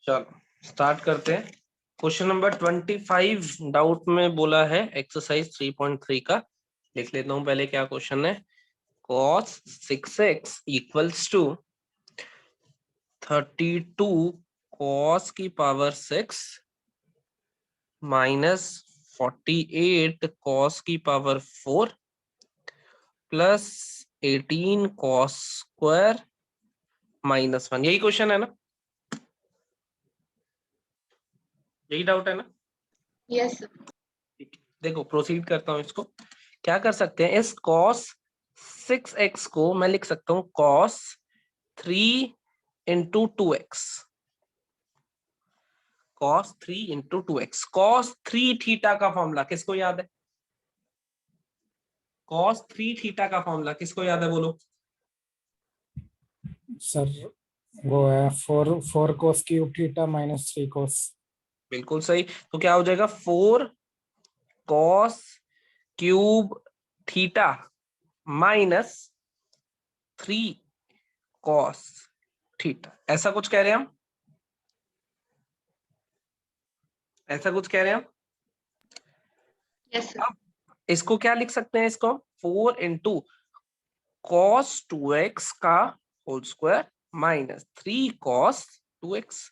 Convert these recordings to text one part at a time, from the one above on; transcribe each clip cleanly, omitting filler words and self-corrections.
चलो स्टार्ट करते हैं। क्वेश्चन नंबर 25 डाउट में बोला है एक्सरसाइज 3.3 का। लिख लेता हूं पहले क्या क्वेश्चन है। cos 6x equals to 32 cos की पावर 6 माइनस 48 cos की power 4 plus 18 cos square minus 1। यही क्वेश्चन है ना, यही डाउट है ना? Yes sir. देखो प्रोसीड करता हूं इसको। क्या कर सकते हैं, इस cos 6x को मैं लिख सकता हूं cos 3 into 2x। cos 3 into 2x। cos 3 theta का फॉर्मूला किसको याद है? cos 3 थीटा का फॉर्मूला किसको याद है, बोलो। सर वो है 4 कोस क्यूब थीटा माइनस 3 कोस। बिल्कुल सही। तो क्या हो जाएगा 4 cos cube theta minus 3 cos theta. ऐसा कुछ कह रहे हैं हम, ऐसा कुछ कह रहे हैं हम। Yes sir. अब इसको क्या लिख सकते हैं, इसको 4 इंटू cos 2x का whole square minus 3 cos 2x।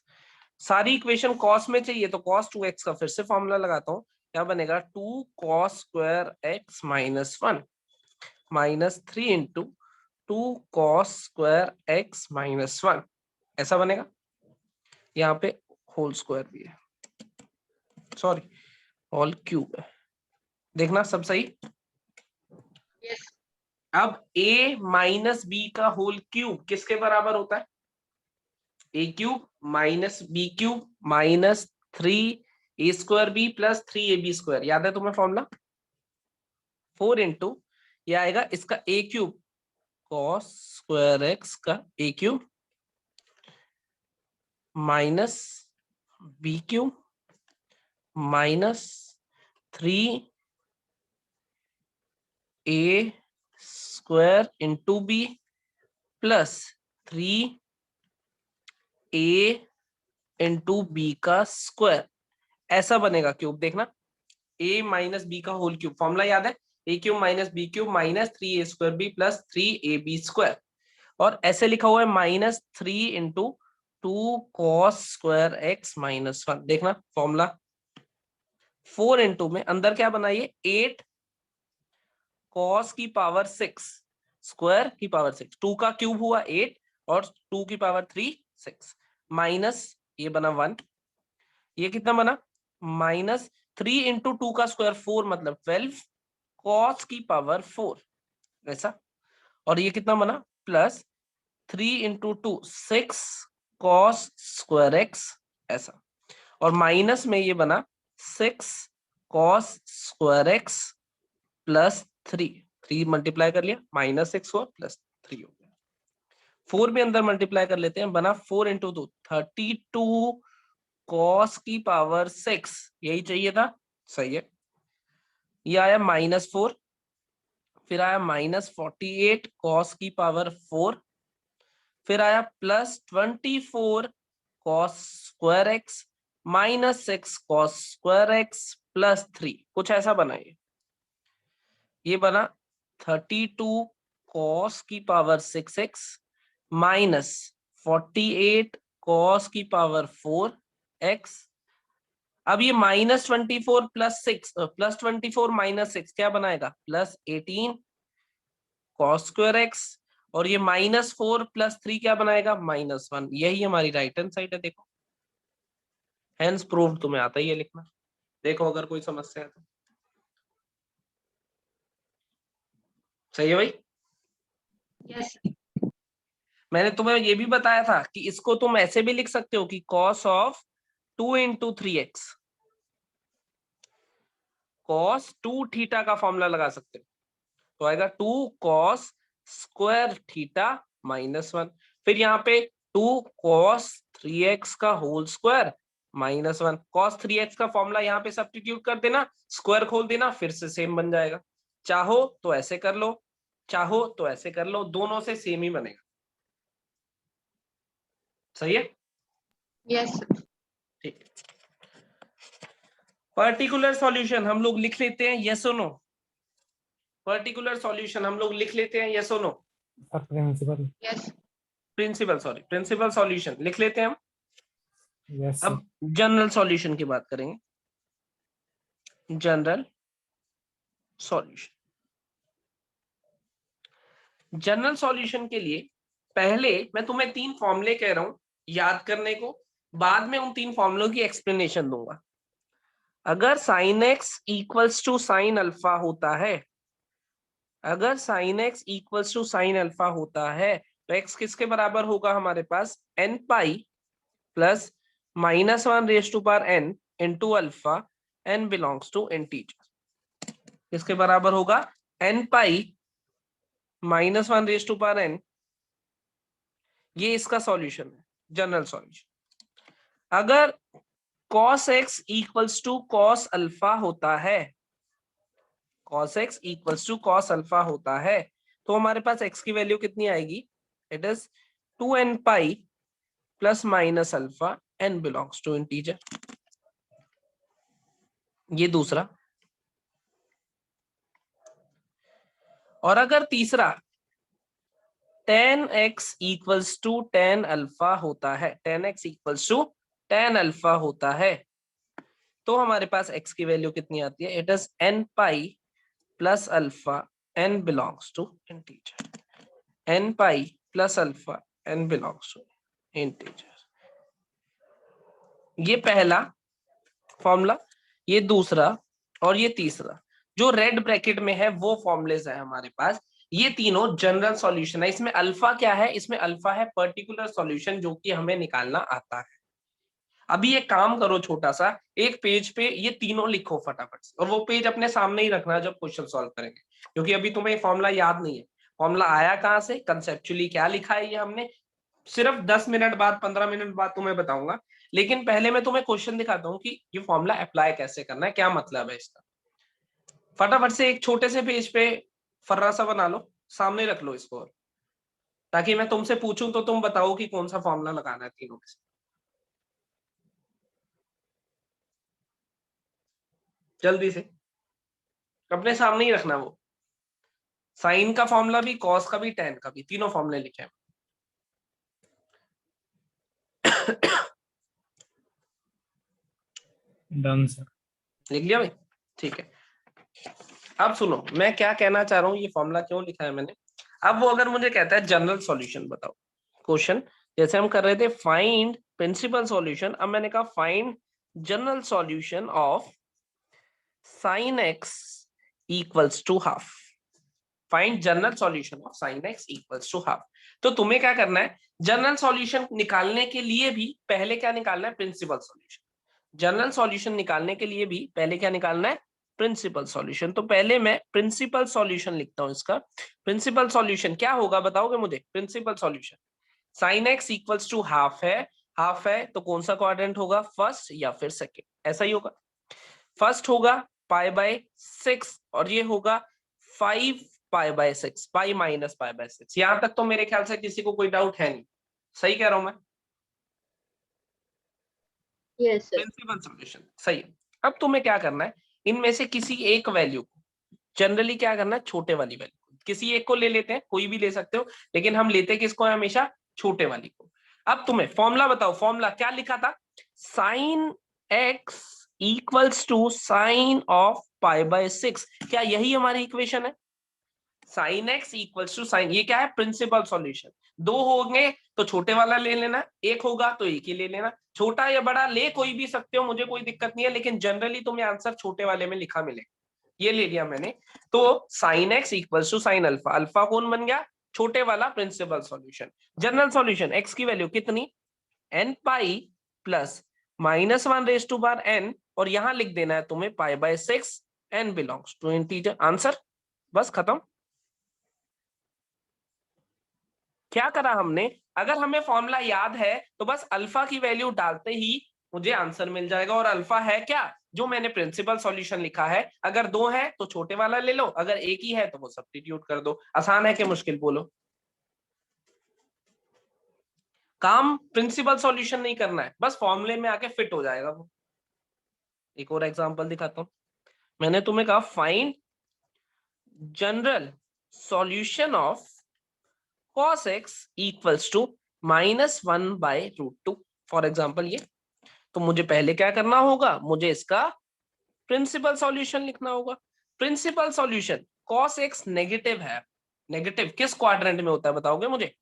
सारी इक्वेशन cos में चाहिए तो cos 2x का फिर से फॉर्मूला लगाता हूं। क्या बनेगा 2 cos square x minus 1 minus 3 into 2 cos square x minus 1। ऐसा बनेगा। यहाँ पे होल स्क्वायर भी है, सॉरी होल क्यूब है। देखना सब सही। यस। अब a माइनस बी का होल क्यूब किसके बराबर होता है? A cube minus B cube minus 3 a square B plus 3ab square. याद है तुम्हें फॉर्मूला? 4 इंटू ये आएगा इसका a cube cos square x का a cube minus B cube minus 3a square into B plus 3a into B का square. ऐसा बनेगा क्यूब। देखना a माइनस बी का होल क्यूब, फॉर्मूला याद है? A cube minus B cube minus 3a square B plus 3ab square. और ऐसे लिखा हुआ है minus 3 into 2 cos square x minus 1। देखना फॉर्मूला 4 इंटू में अंदर क्या बनाइए 8 cos की पावर 6 स्क्वायर की पावर 6। 2 का क्यूब हुआ 8 और 2 की पावर 3 6 माइनस ये बना 1। ये कितना बना माइनस 3 इंटू 2 का स्क्वायर 4 मतलब 12 cos की पावर 4 ऐसा। और ये कितना बना plus 3 into 2 6 cos square x ऐसा। और माइनस में ये बना 6 cos square x plus 3 multiply कर लिया माइनस 6 हुआ प्लस 3 हो गया। 4 भी अंदर मल्टीप्लाई कर लेते हैं, बना 4 इंटू 2 32 cos की पावर 6। यही चाहिए था, सही है। ये आया -4, फिर आया -48 cos की पावर 4, फिर आया +24 cos square x minus 6 cos square x plus 3। कुछ ऐसा बना ये बना 32 cos की पावर 6x माइनस 48 cos की पावर 4x। अब ये -24 प्लस 6 प्लस 24 माइनस 6 क्या बनाएगा +18 cos स्क्वायर x। और ये -4 प्लस 3 क्या बनाएगा -1। यही हमारी राइट हैंड साइड है। देखो हेंस प्रूव्ड। तुम्हें आता ही है लिखना। देखो अगर कोई समस्या है तो। सही है भाई। यस। मैंने तुम्हें ये भी बताया था कि इसको तुम ऐसे भी लिख सकते हो कि cos of 2 into 3x। cos 2 theta का फॉर्मूला लगा सकते हो तो आएगा 2 cos स्क्वायर थीटा -1। फिर यहाँ पे 2 cos 3x का होल स्क्वायर -1। cos 3x का फॉर्मूला यहाँ पे सब्स्टिट्यूट कर देना, स्क्वायर खोल देना, फिर से सेम बन जाएगा। चाहो तो ऐसे कर लो, चाहो तो ऐसे कर लो, दोनों से सेम ही बनेगा। सही है। Yes, sir. ठीक है। पर्टिकुलर सॉल्यूशन हम लोग लिख लेते हैं, यस और नो? पर्टिकुलर सॉल्यूशन हम लोग लिख लेते हैं, यस और no? Principal. Yes. Principal solution लिख लेते हैं हम। यस अब जनरल सॉल्यूशन की बात करेंगे। जनरल सॉल्यूशन, जनरल सॉल्यूशन के लिए पहले मैं तुम्हें 3 फॉर्मूले कह रहा हूं याद करने को, बाद में उन 3 फॉर्मूलों की एक्सप्लेनेशन दूंगा। अगर sine x equals to sine alpha होता है, अगर sine x equals to sine alpha होता है, तो एक्स किसके बराबर होगा हमारे पास? N pi plus -1 raise to power N into alpha, N belongs to integer. किसके बराबर होगा? N pi -1 raise to power N. ये इसका सॉल्यूशन है, जनरल सॉल्यूशन। अगर cos x equals to cos alpha होता है, cos x equals to cos alpha होता है, तो हमारे पास x की वैल्यू कितनी आएगी? It is 2n pi plus minus alpha, n belongs to integer. ये दूसरा। और अगर तीसरा tan x equals to tan alpha होता है, tan x equals to tan alpha होता है, तो हमारे पास x की वैल्यू कितनी आती है? It is n pi plus alpha, n belongs to integer. n pi plus alpha, n belongs to integer. ये पहला फॉर्मूला, ये दूसरा और ये तीसरा। जो रेड ब्रैकेट में है वो फॉर्मुलेज है हमारे पास। ये तीनों जनरल सॉल्यूशन है। इसमें अल्फा क्या है? इसमें अल्फा है पर्टिकुलर सॉल्यूशन, जो कि हमें निकालना आता है। अभी एक काम करो छोटा सा, एक पेज पे ये तीनों लिखो फटाफट से, और वो पेज अपने सामने ही रखना जब क्वेश्चन सॉल्व करेंगे, क्योंकि अभी तुम्हें फॉर्मूला याद नहीं है। फॉर्मूला आया कहां से, कंसेप्चुअली क्या लिखा है, ये हमने सिर्फ 10 मिनट बाद 15 मिनट बाद तुम्हें बताऊंगा। लेकिन पहले मैं तुम्हें क्वेश्चन दिखाता हूं कि ये फॉर्मूला अप्लाई कैसे करना है, क्या मतलब है इसका। फटाफट से एक छोटे से पेज पे फर्रा सा बना लो, सामने रख लो इसको, ताकि मैं तुमसे पूछूं तो तुम बताओ कि कौन सा फॉर्मूला लगाना है तीनों में से। जल्दी से अपने सामने ही रखना। वो साइन का फॉर्मूला भी, कॉस का भी, टेन का भी, तीनों फॉर्मूले लिखे हैं। Done sir. लिख लिया भाई? ठीक है। अब सुनो मैं क्या कहना चाह रहा हूँ, ये फॉर्मूला क्यों लिखा है मैंने। अब वो अगर मुझे कहता है जनरल सॉल्यूशन बताओ, क्वेश्चन जैसे हम कर रहे थे फाइंड प्रिंसिपल सॉल्यूशन, अब मैंने कहा find general solution of sine x equals to half. Find general solution of sine x equals to half. तो तुम्हें क्या करना है, जनरल सॉल्यूशन निकालने के लिए भी पहले क्या निकालना है? Principal solution. जनरल सॉल्यूशन निकालने के लिए भी पहले क्या निकालना है? Principal solution. तो पहले मैं प्रिंसिपल सॉल्यूशन लिखता हूं इसका। प्रिंसिपल सॉल्यूशन क्या होगा बताओगे मुझे? Principal solution sine x equals to half है, हाफ है तो कौन सा क्वाड्रेंट होगा? फर्स्ट या फिर सेकेंड? ऐसा ही होगा। फर्स्ट होगा पाई बाय 6 और ये होगा 5 पाई by 6, pi minus pi by 6। यहां तक तो मेरे ख्याल से किसी को कोई डाउट है नहीं, सही कह रहा हूं मैं? Yes, sir. प्रिंसिपल सॉल्यूशन सही है। अब तुम्हें क्या करना है, इनमें से किसी एक वैल्यू को, जनरली क्या करना है, छोटे वाली वैल्यू किसी एक को ले लेते हैं, कोई भी ले सकते हो, लेकिन हम लेते किसको है हमेशा? छोटे वाली को। अब तुम्हें फॉर्मूला बताओ, फॉर्मूला क्या लिखा था? Sine x equals to sine of pi by 6। क्या यही हमारी इक्वेशन है? Sine x equals to sine, ये क्या है? Principal solution. दो होंगे तो छोटे वाला ले लेना, एक होगा तो एक ही ले लेना। छोटा या बड़ा ले कोई भी सकते हो, मुझे कोई दिक्कत नहीं है, लेकिन जनरली तुम्हें आंसर छोटे वाले में लिखा मिलेगा। ये ले लिया मैंने। तो sine x equals to sine alpha, alpha कौन बन गया? छोटे वाला principal solution. General solution x की वैल्यू कितनी? N pi plus -1 raise to power n, और यहां लिख देना है तुम्हें pi by 6, n belongs to integer. Answer बस खत्म। क्या करा हमने? अगर हमें फॉर्मूला याद है तो बस अल्फा की वैल्यू डालते ही मुझे आंसर मिल जाएगा। और अल्फा है क्या? जो मैंने प्रिंसिपल सॉल्यूशन लिखा है। अगर 2 है तो छोटे वाला ले लो, अगर एक ही है तो वो सब्स्टिट्यूट कर दो। आसान है कि मुश्किल? बोलो। काम प्रिंसिपल सॉल्यूशन नहीं करना है, बस फॉर्मूले में आके फिट हो जाएगा वो। एक और एग्जांपल दिखाता हूं। मैंने तुम्हें कहा find general solution of cos x equals to -1/√2। For example ये, तो मुझे पहले क्या करना होगा, मुझे इसका प्रिंसिपल सॉल्यूशन लिखना होगा। Principal solution cos x negative है, नेगेटिव किस क्वाड्रेंट में होता है बताओगे मुझे?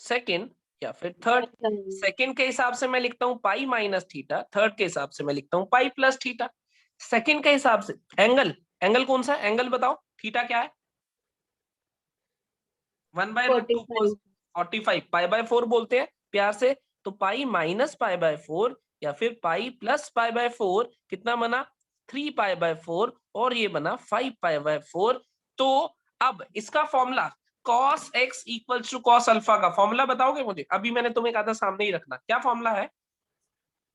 सेकंड या फिर थर्ड? सेकंड के हिसाब से मैं लिखता हूं पाई माइनस थीटा, थर्ड के हिसाब से मैं लिखता हूं पाई प्लस थीटा। सेकंड के हिसाब से एंगल, एंगल कौन सा एंगल बताओ, थीटा क्या है? 1/√2 45, पाई/4 बोलते हैं प्यार से। तो पाई माइनस पाई/4 या फिर पाई प्लस पाई/4 कितना बना? 3 पाई/4 और ये बना 5 पाई/4। तो अब इसका formula cos x equals to cos alpha का फॉर्मूला बताओगे मुझे? अभी मैंने तुम्हें कहा था सामने ही रखना, क्या फॉर्मूला है?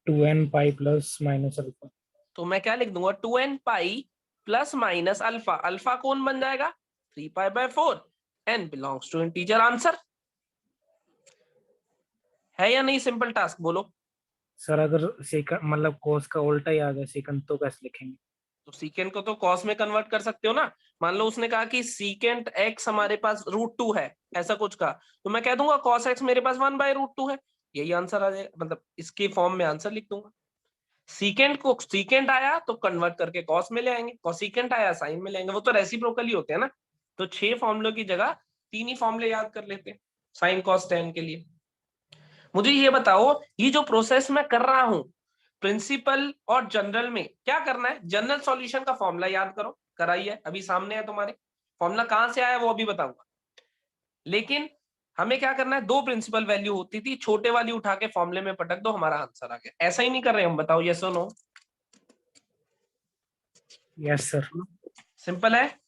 2n pi plus minus alpha. तो मैं क्या लिख दूंगा, 2n pi plus minus alpha. Alpha कौन बन जाएगा? 3 pi. n belongs to integer. Answer है या नहीं? सिंपल टास्क बोलो। सर अगर सेकंड मतलब कोस का उल्टा ही आ गया सेकंड तो कैसे लिखेंगे? तो सीकेंट को तो कॉस में कन्वर्ट कर सकते हो ना। मान लो उसने कहा कि सीकेंट एक्स हमारे पास √2 है, ऐसा कुछ का, तो मैं कह दूंगा कॉस एक्स मेरे पास 1/√2 है। यही आंसर आ जाएगा, मतलब इसके फॉर्म में आंसर लिख दूंगा। सीकेंट को सीकेंट आया तो कन्वर्ट करके कॉस में ले आएंगे, कॉसिकेंट आया साइन में ले आएंगे, वो तो रेसिप्रोकल ही होते हैं ना। तो 6 फॉर्मुलों की जगह 3 ही फॉर्मुले याद कर लेते हैं साइन कॉस टेन के लिए। मुझे ये बताओ, ये जो प्रोसेस मैं कर रहा हूं प्रिंसिपल और जनरल में, क्या करना है? जनरल सॉल्यूशन का फॉर्मूला याद करो, कराइए, अभी सामने है तुम्हारे। फॉर्मूला कहां से आया वो अभी बताऊंगा, लेकिन हमें क्या करना है, दो प्रिंसिपल वैल्यू होती थी, छोटे वाली उठा के फॉर्मूले में पटक दो, हमारा आंसर आ गया। ऐसा ही नहीं कर रहे हम, बताओ यस और नो? Yes sir. सिंपल है।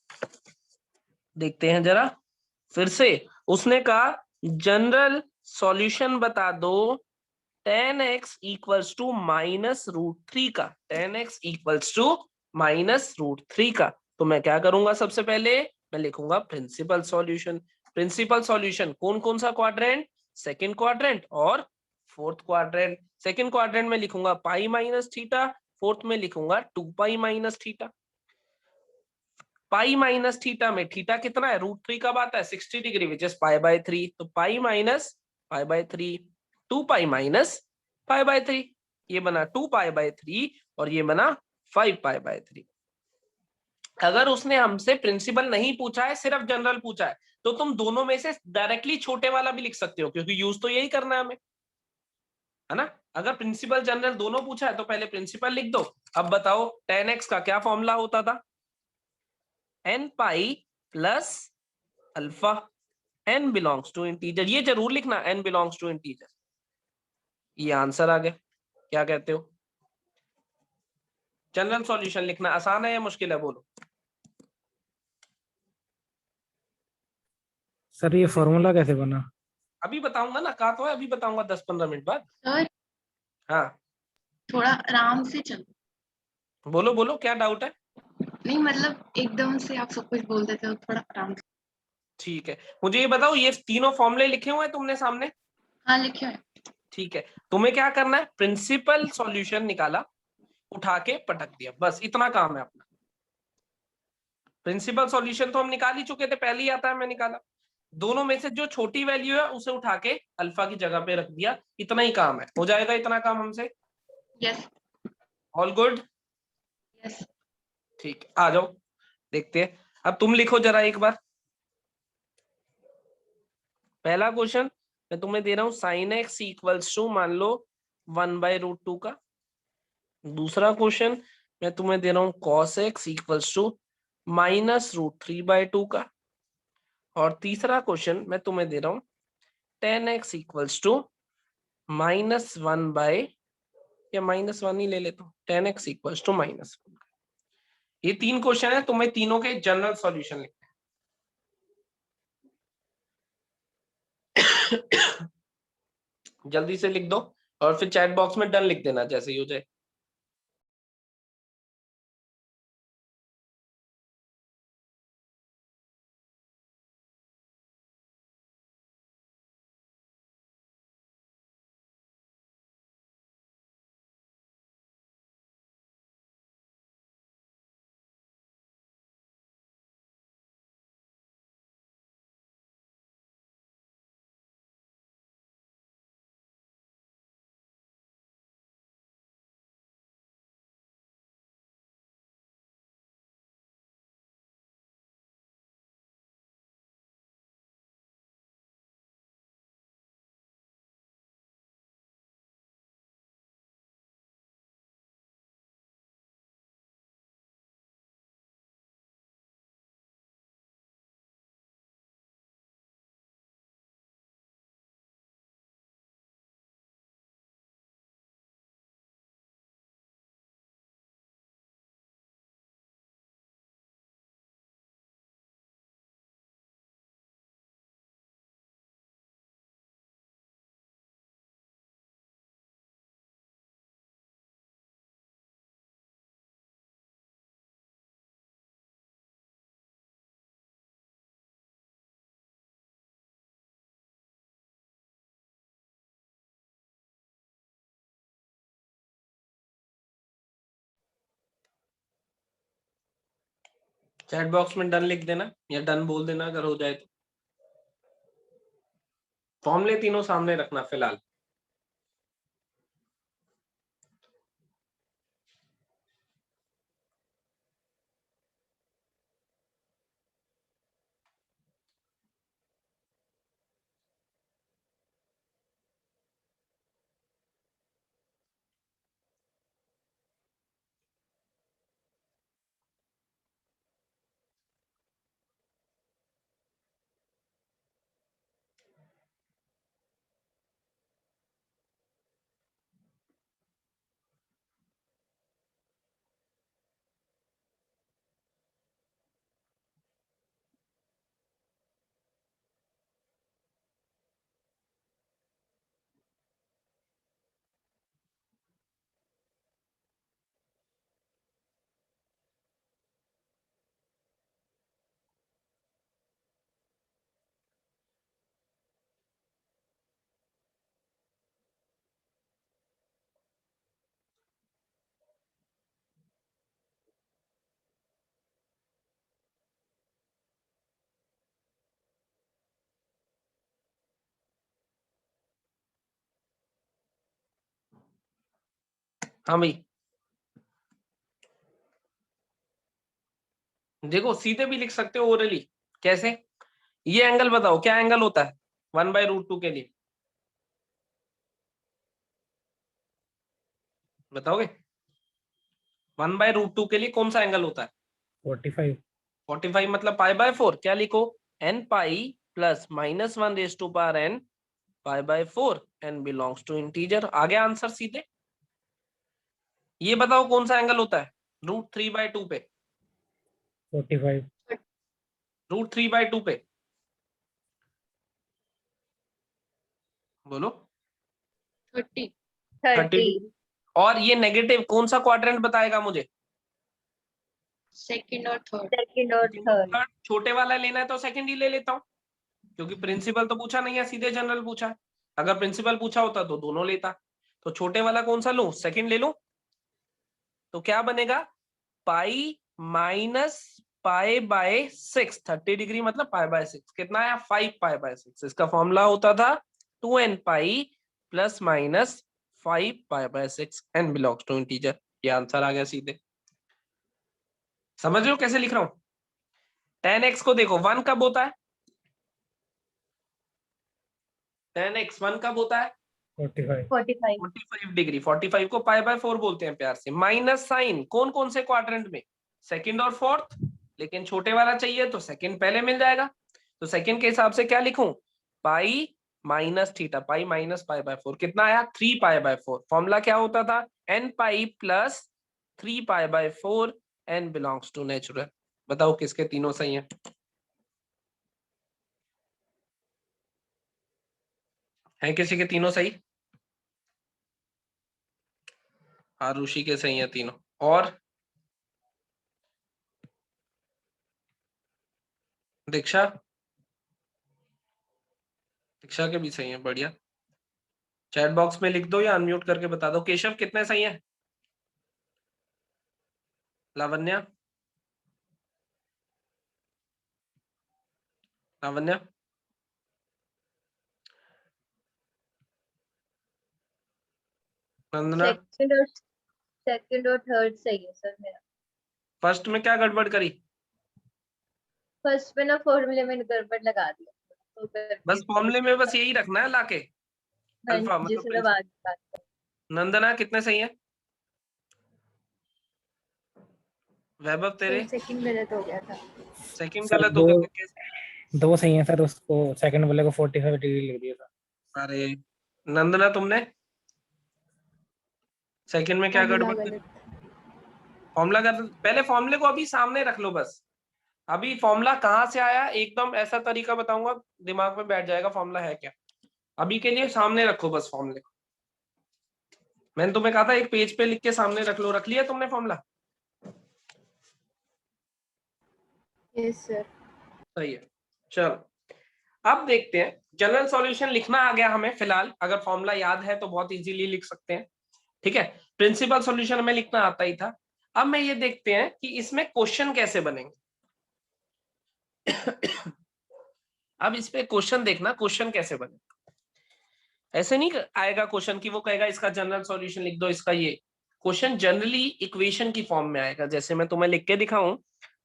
देखते हैं जरा फिर से। उसने कहा जनरल सॉल्यूशन बता दो tan x इक्वल्स टू -√3 का, tan x इक्वल्स टू -√3 का। तो मैं क्या करूंगा, सबसे पहले मैं लिखूंगा प्रिंसिपल सॉल्यूशन। प्रिंसिपल सॉल्यूशन कौन कौन सा क्वाड्रेंट? सेकंड क्वाड्रेंट और फोर्थ क्वाड्रेंट। सेकंड क्वाड्रेंट में लिखूंगा पाई माइनस थीटा, फोर्थ में लिखूंगा 2 पाई minus theta. Pi minus theta में थीटा कितना है? √3 कब आता है? 60 डिग्री, विच इज पाई/3। तो पाई माइनस पाई/3, 2 पाई माइनस पाई/3, ये बना 2 पाई/3 और ये बना 5 पाई/3। अगर उसने हमसे प्रिंसिपल नहीं पूछा है, सिर्फ जनरल पूछा है, तो तुम दोनों में से डायरेक्टली छोटे वाला भी लिख सकते हो, क्योंकि यूज तो यही करना है हमें, है ना। अगर प्रिंसिपल जनरल दोनों पूछा है तो पहले प्रिंसिपल लिख दो। अब बताओ tan x का क्या फॉर्मूला होता था? n pi plus alpha. n belongs to integer, ये जरूर लिखना n बिलोंग्स टू इंटीजर। ये आंसर आ गया। क्या कहते हो? जनरल सॉल्यूशन लिखना आसान है या मुश्किल है बोलो? सर ये फॉर्मूला कैसे बना? अभी बताऊंगा ना, कहा तो है अभी बताऊंगा 10-15 मिनट बाद। सर हाँ थोड़ा आराम से चलो। बोलो बोलो, क्या डाउट है? नहीं मतलब एकदम से आप सब कुछ बोल देते हो, थोड़ा आराम से। ठीक है, मुझे ये बताओ, ये तीनों फॉर्मूले लिखे हुए हैं तुमने सामने? हाँ लिखे हैं। ठीक है, तुम्हें क्या करना है, प्रिंसिपल सॉल्यूशन निकाला, उठा के पटक दिया, बस इतना काम है अपना। प्रिंसिपल सॉल्यूशन तो हम निकाल ही चुके थे, पहले ही आता है, मैं निकाला। दोनों में से जो छोटी वैल्यू है उसे उठा के अल्फा की जगह पे रख दिया, इतना ही काम है, हो जाएगा इतना काम हमसे। Yes all good? यस। ठीक है, आ जाओ देखते हैं। अब तुम लिखो जरा एक बार। पहला क्वेश्चन मैं तुम्हें दे रहा हूं, साइन एक्स इक्वल्स टू मान लो 1/√2 का। दूसरा क्वेश्चन मैं तुम्हें दे रहा हूं कॉस एक्स इक्वल्स टू -√3/2 का। और तीसरा क्वेश्चन मैं तुम्हें दे रहा हूं tan x equals to -1 by, या -1 ही ले लेता हूं, tan x इक्वल्स टू -1। ये 3 क्वेश्चन है, तुम्हें तीनों के जनरल सॉल्यूशन लिखने हैं। जल्दी से लिख दो और फिर चैट बॉक्स में डन लिख देना जैसे ही हो जाए। चैट बॉक्स में डन लिख देना या डन बोल देना अगर हो जाए तो। फॉर्मूले तीनों सामने रखना फिलहाल। हाँ भाई, देखो सीधे भी लिख सकते हो ओरली। कैसे? ये एंगल बताओ क्या एंगल होता है 1/√2 के लिए, बताओगे? 1/√2 के लिए कौन सा एंगल होता है? 45। 45 मतलब π/4। क्या लिखो? n pi plus -1⁻n π/4 n belongs to integer. आ गया आंसर सीधे। ये बताओ कौन सा एंगल होता है √3/2 पे? 45। √3/2 पे बोलो। 30। 30 डिग्री। और ये नेगेटिव कौन सा क्वाड्रेंट बताएगा मुझे? सेकंड और थर्ड। सेकंड और थर्ड। थर्ड। छोटे वाला लेना है तो सेकंड ही ले लेता हूँ, क्योंकि प्रिंसिपल तो पूछा नहीं है, सीधे जनरल पूछा है। अगर प्रिंसिपल पूछा होता तो दोनों लेता। तो छोटे वाला कौन सा लूं? सेकंड ले लूं। तो क्या बनेगा? Pi minus π/6। 30 डिग्री मतलब π/6 कितना आया? 5 π/6। इसका फॉर्मूला होता था 2n pi plus minus 5 π/6 n belongs to integer. ये आंसर आ गया सीधे। समझ रहे हो कैसे लिख रहा हूं? tan x को देखो 1 कब होता है? tan x 1 कब होता है? 45। 45। 45 डिग्री। 45 को π/4 बोलते हैं प्यार से। माइनस साइन कौन कौन से क्वाड्रेंट में? सेकंड और फोर्थ। लेकिन छोटे वाला चाहिए तो सेकंड पहले मिल जाएगा। तो सेकंड के हिसाब से क्या लिखूं? Pi minus theta. Pi minus π/4 कितना आया? 3 π/4। फॉर्मूला क्या होता था? n pi plus 3 π/4 n belongs to natural. बताओ किसके तीनों सही हैं? है किसी के तीनों सही? आरुषि के सही है तीनों। और दीक्षा? दीक्षा के भी सही है, बढ़िया। चैट बॉक्स में लिख दो या अनम्यूट करके बता दो। केशव कितने सही है? लावण्या? लावण्या? वंदना? सेकंड और थर्ड सही है सर मेरा। फर्स्ट में क्या गड़बड़ करी? फर्स्ट में ना फॉर्मूले में गड़बड़ लगा दिया तो बस फॉर्मूले में बस यही रखना है लाके। हाँ अल्फा जी मतलब सर, अब आगे बात करें। नंदना कितने सही है? वैभव तेरे? सेकंड गलत हो गया था। सेकंड सर गलत हो गया कैसे? दो सही है सर, उसको सेकंड वाले को 45 डिग्री लिख दिया था। अरे नंदना तुमने सेकंड में क्या फॉर्मूला गड़बड़ करी? गलत। फॉर्मूला कर पहले फॉर्मूले को अभी सामने रख लो बस। अभी फॉर्मूला कहाँ से आया एकदम ऐसा तरीका बताऊंगा, दिमाग में बैठ जाएगा फॉर्मूला है क्या। अभी के लिए सामने रखो बस फॉर्मूले को। मैंने तुम्हें कहा था एक पेज पे लिख के सामने रख लो। रख लिया तुमने फॉर्मूला? Yes sir. सही है। चलो अब देखते हैं। जनरल सॉल्यूशन लिखना आ गया हमें फिलहाल। अगर फॉर्मूला याद है तो बहुत इजीली लिख सकते हैं, ठीक है। प्रिंसिपल सॉल्यूशन में लिखना आता ही था। अब मैं ये देखते हैं कि इसमें क्वेश्चन कैसे बनेंगे। अब इस पे क्वेश्चन देखना, क्वेश्चन कैसे बने। ऐसे नहीं आएगा क्वेश्चन कि वो कहेगा इसका जनरल सॉल्यूशन लिख दो इसका, ये क्वेश्चन जनरली इक्वेशन की फॉर्म में आएगा। जैसे मैं तुम्हें लिख के दिखाऊं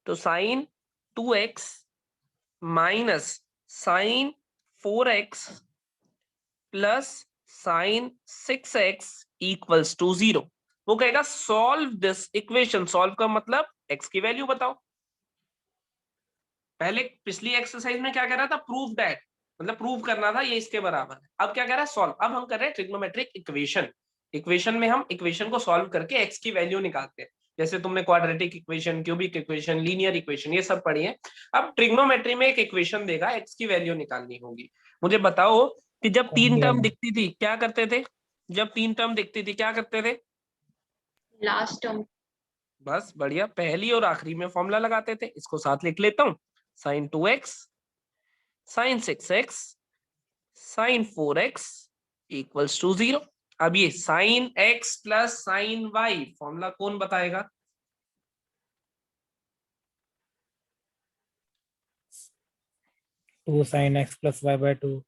तो sine 2x minus sine 4x plus sine 6x equals to 0। वो कहेगा सॉल्व दिस इक्वेशन। सॉल्व का मतलब x की वैल्यू बताओ। पहले पिछली एक्सरसाइज में क्या कह रहा था, प्रूव दैट, मतलब प्रूव करना था ये इसके बराबर है। अब क्या कह रहा है, सॉल्व। अब हम कर रहे हैं ट्रिग्नोमेट्रिक इक्वेशन। इक्वेशन में हम इक्वेशन को सॉल्व करके एक्स की वैल्यू निकालते हैं। जैसे तुमने quadratic equation, cubic equation, linear equation ये सब पढ़ी है। अब ट्रिग्नोमेट्री में एक इक्वेशन देगा, एक्स की वैल्यू निकालनी होगी। मुझे बताओ कि जब तीन टर्म दिखती थी क्या करते थे, जब तीन टर्म दिखती थी क्या करते थे? लास्ट टर्म बस बढ़िया, पहली और आखिरी में फॉर्मूला लगाते थे। इसको साथ लिख लेता हूं, sine 2x sine 6x sine 4x equals to 0। अब ये sine x plus sine y formula कौन बताएगा? Two sine x plus y by two.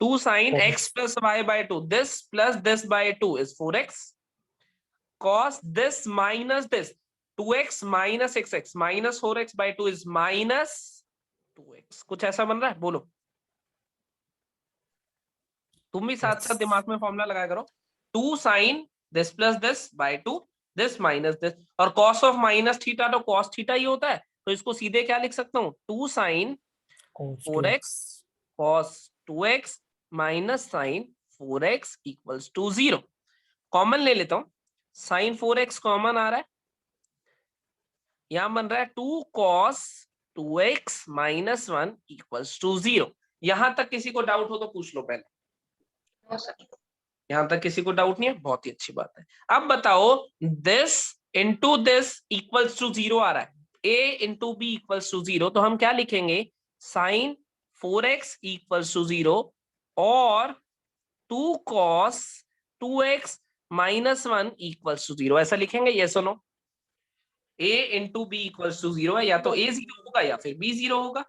2 sin 4x. x plus y by 2, this plus this by 2 is 4x, cos this minus this 2x minus 6x minus 4x by 2 is minus 2x। कुछ ऐसा बन रहा है, बोलो। तुम भी साथ साथ दिमाग में फॉर्मूला लगाया करो। 2 sin this plus this by 2, this minus this, और cos of माइनस थीटा तो cos थीटा ही होता है, तो इसको सीधे क्या लिख सकता हूँ, 2 sin 4x cos 2x minus sine 4x equals to 0। Common ले लेता हूं, साइन 4x कॉमन आ रहा है, यहां बन रहा है 2 cos 2x minus 1 equals to 0। यहां तक किसी को डाउट हो तो पूछ लो पहले। हो सकता यहां तक किसी को डाउट नहीं है, बहुत ही अच्छी बात है। अब बताओ, this into this equals to 0 आ रहा है, a into b equals to 0, तो हम क्या लिखेंगे, साइन 4x इक्वल्स टू 0 और 2 cos 2x minus 1 equals to 0, ऐसा लिखेंगे। ये सुनो, a into b equals to 0 है, या तो a 0 होगा या फिर b 0 होगा।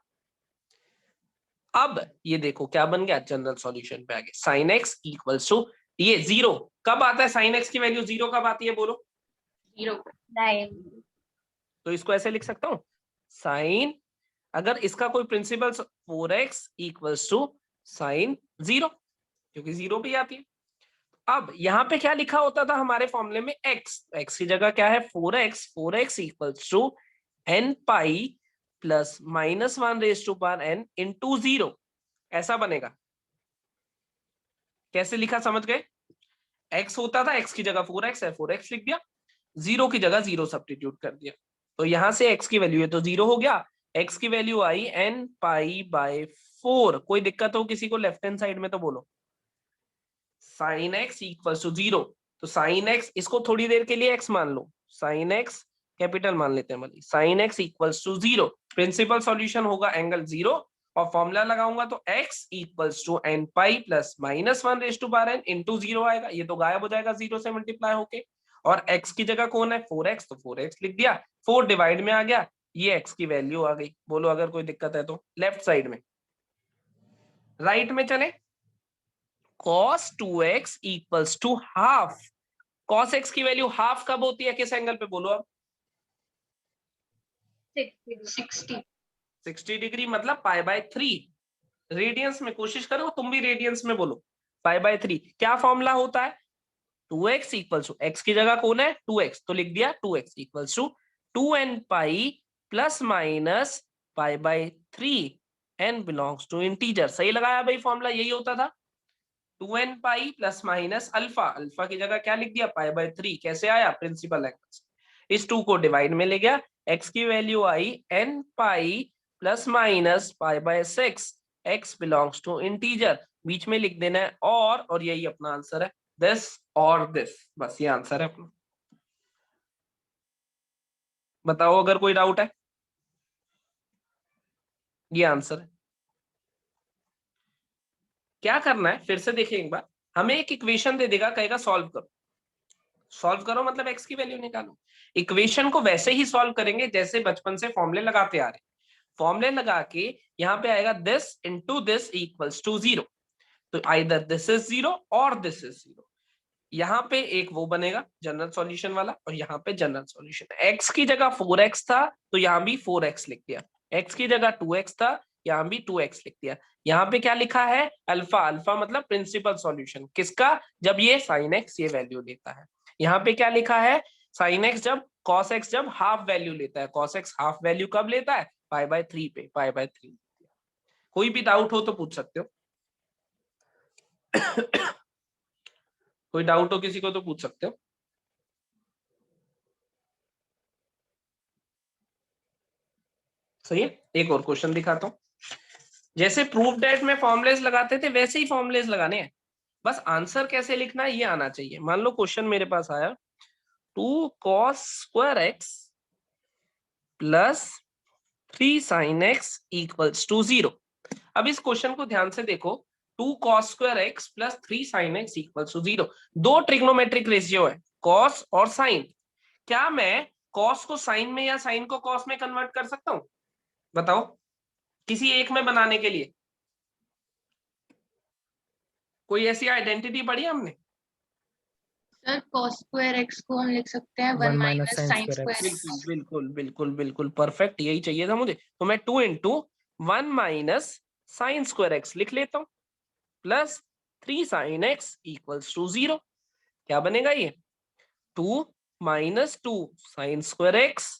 अब ये देखो क्या बन गया, जनरल सॉल्यूशन पे आ गए, साइन एक्स इक्वल्स टू ये 0 कब आता है, साइन एक्स की वैल्यू 0 कब आती है, बोलो। 0 9 तो इसको ऐसे लिख सकता हूं, साइन, अगर इसका कोई principal 4x equals to sign 0, क्योंकि 0 भी आती है। अब यहाँ पे क्या लिखा होता था हमारे फॉर्मूले में, x की जगह क्या है 4x equals to n pi plus minus 1 raise to power n into 0, ऐसा बनेगा। कैसे लिखा समझ गए, x होता था, x की जगह 4x है, 4x लिख दिया, 0 की जगह 0 सब्स्टिट्यूट कर दिया, तो यहां से x की वैल्यू है तो 0 हो गया। x की वैल्यू आई n पाई बाय 4। कोई दिक्कत हो किसी को लेफ्ट हैंड साइड में तो बोलो। साइन x इक्वल्स टू 0, तो साइन x, इसको थोड़ी देर के लिए x मान लो, साइन x कैपिटल मान लेते हैं, मतलब sine x equals to 0, principal solution होगा एंगल 0, और फॉर्मूला लगाऊंगा तो x equals to n pi plus minus 1 raise to power n into 0 आएगा, ये तो गायब हो जाएगा 0 से मल्टीप्लाई होके, और x की जगह कौन है 4x, तो 4x लिख दिया, 4 डिवाइड में आ गया, ये x की वैल्यू आ गई। बोलो अगर कोई दिक्कत है तो। लेफ्ट साइड में, राइट में चले, cos 2x equals to half, cos x की वैल्यू हाफ कब होती है, किस एंगल पे, बोलो अब। 60 60 डिग्री मतलब पाई बाय 3, रेडियंस में कोशिश करो तुम भी रेडियंस में बोलो, पाई बाय 3। क्या फॉर्मूला होता है, 2x इक्वल्स टू, x की जगह कौन है 2x, तो लिख दिया 2x equals to 2n pi plus minus pi by 3, n belongs to integer. सही लगाया भाई, फॉर्मूला यही होता था, 2n pi plus minus alpha, alpha की जगह क्या लिख दिया पाई बाय 3, कैसे आया, प्रिंसिपल एंगल। इस 2 को डिवाइड में ले गया, x की वैल्यू आई n pi plus minus pi by 6, x belongs to integer, बीच में लिख देना है और यही अपना आंसर है, दिस और दिस, बस ये आंसर है अपना। बताओ अगर कोई डाउट है, ये आंसर है। क्या करना है फिर से देखिए एक बार, हमें एक इक्वेशन दे देगा, कहेगा सॉल्व करो। सॉल्व करो मतलब x की वैल्यू निकालो। इक्वेशन को वैसे ही सॉल्व करेंगे जैसे बचपन से फॉर्मूले लगाते आ रहे, फॉर्मूले लगा के यहाँ पे आएगा this into this equals to 0, तो आइदर दिस इज 0 और दिस इज 0। यहाँ पे एक वो बनेगा जनरल सॉल्यूशन वाला और यहाँ पे जनरल सॉल्यूशन। x की जगह 4x था तो यहाँ भी 4x लिख दिया, x की जगह 2x था यहाँ भी 2x लिख दिया। यहाँ पे क्या लिखा है अल्फा, अल्फा मतलब प्रिंसिपल सॉल्यूशन किसका, जब ये साइन x ये वैल्यू लेता है। यहाँ पे क्या लिखा है साइन x जब cos x जब हाफ वैल्यू लेता है, cos x हाफ वैल्यू कब लेता है π/3 पे, π/3। कोई भी डाउट हो तो पूछ सकते हो कोई डाउट हो किसी को तो पूछ सकते हो। सही है, एक और क्वेश्चन दिखाता हूं। जैसे प्रूफ डेट में फॉर्मुलेज लगाते थे वैसे ही फॉर्मुलेज लगाने हैं, बस आंसर कैसे लिखना है ये आना चाहिए। मान लो क्वेश्चन मेरे पास आया 2 cos square x plus 3 sin x equals to 0। अब इस क्वेश्चन को ध्यान से देखो, 2 cos square x plus 3 sin x equals to 0, दो ट्रिग्नोमेट्रिक रेशियो है cos और sin। क्या मैं cos को sin में या sin को cos में कन्वर्ट कर सकता हूं, बताओ, किसी एक में बनाने के लिए? कोई ऐसी आइडेंटिटी पढ़ी हमने? सर cos स्क्वायर x को हम लिख सकते हैं 1 minus sin sine square square x। x। बिल्कुल बिल्कुल बिल्कुल परफेक्ट, यही चाहिए था मुझे। तो मैं 2 into 1 minus sine square x लिख लेता हूं plus 3 sine x equals to 0। क्या बनेगा ये 2 minus 2 sine square x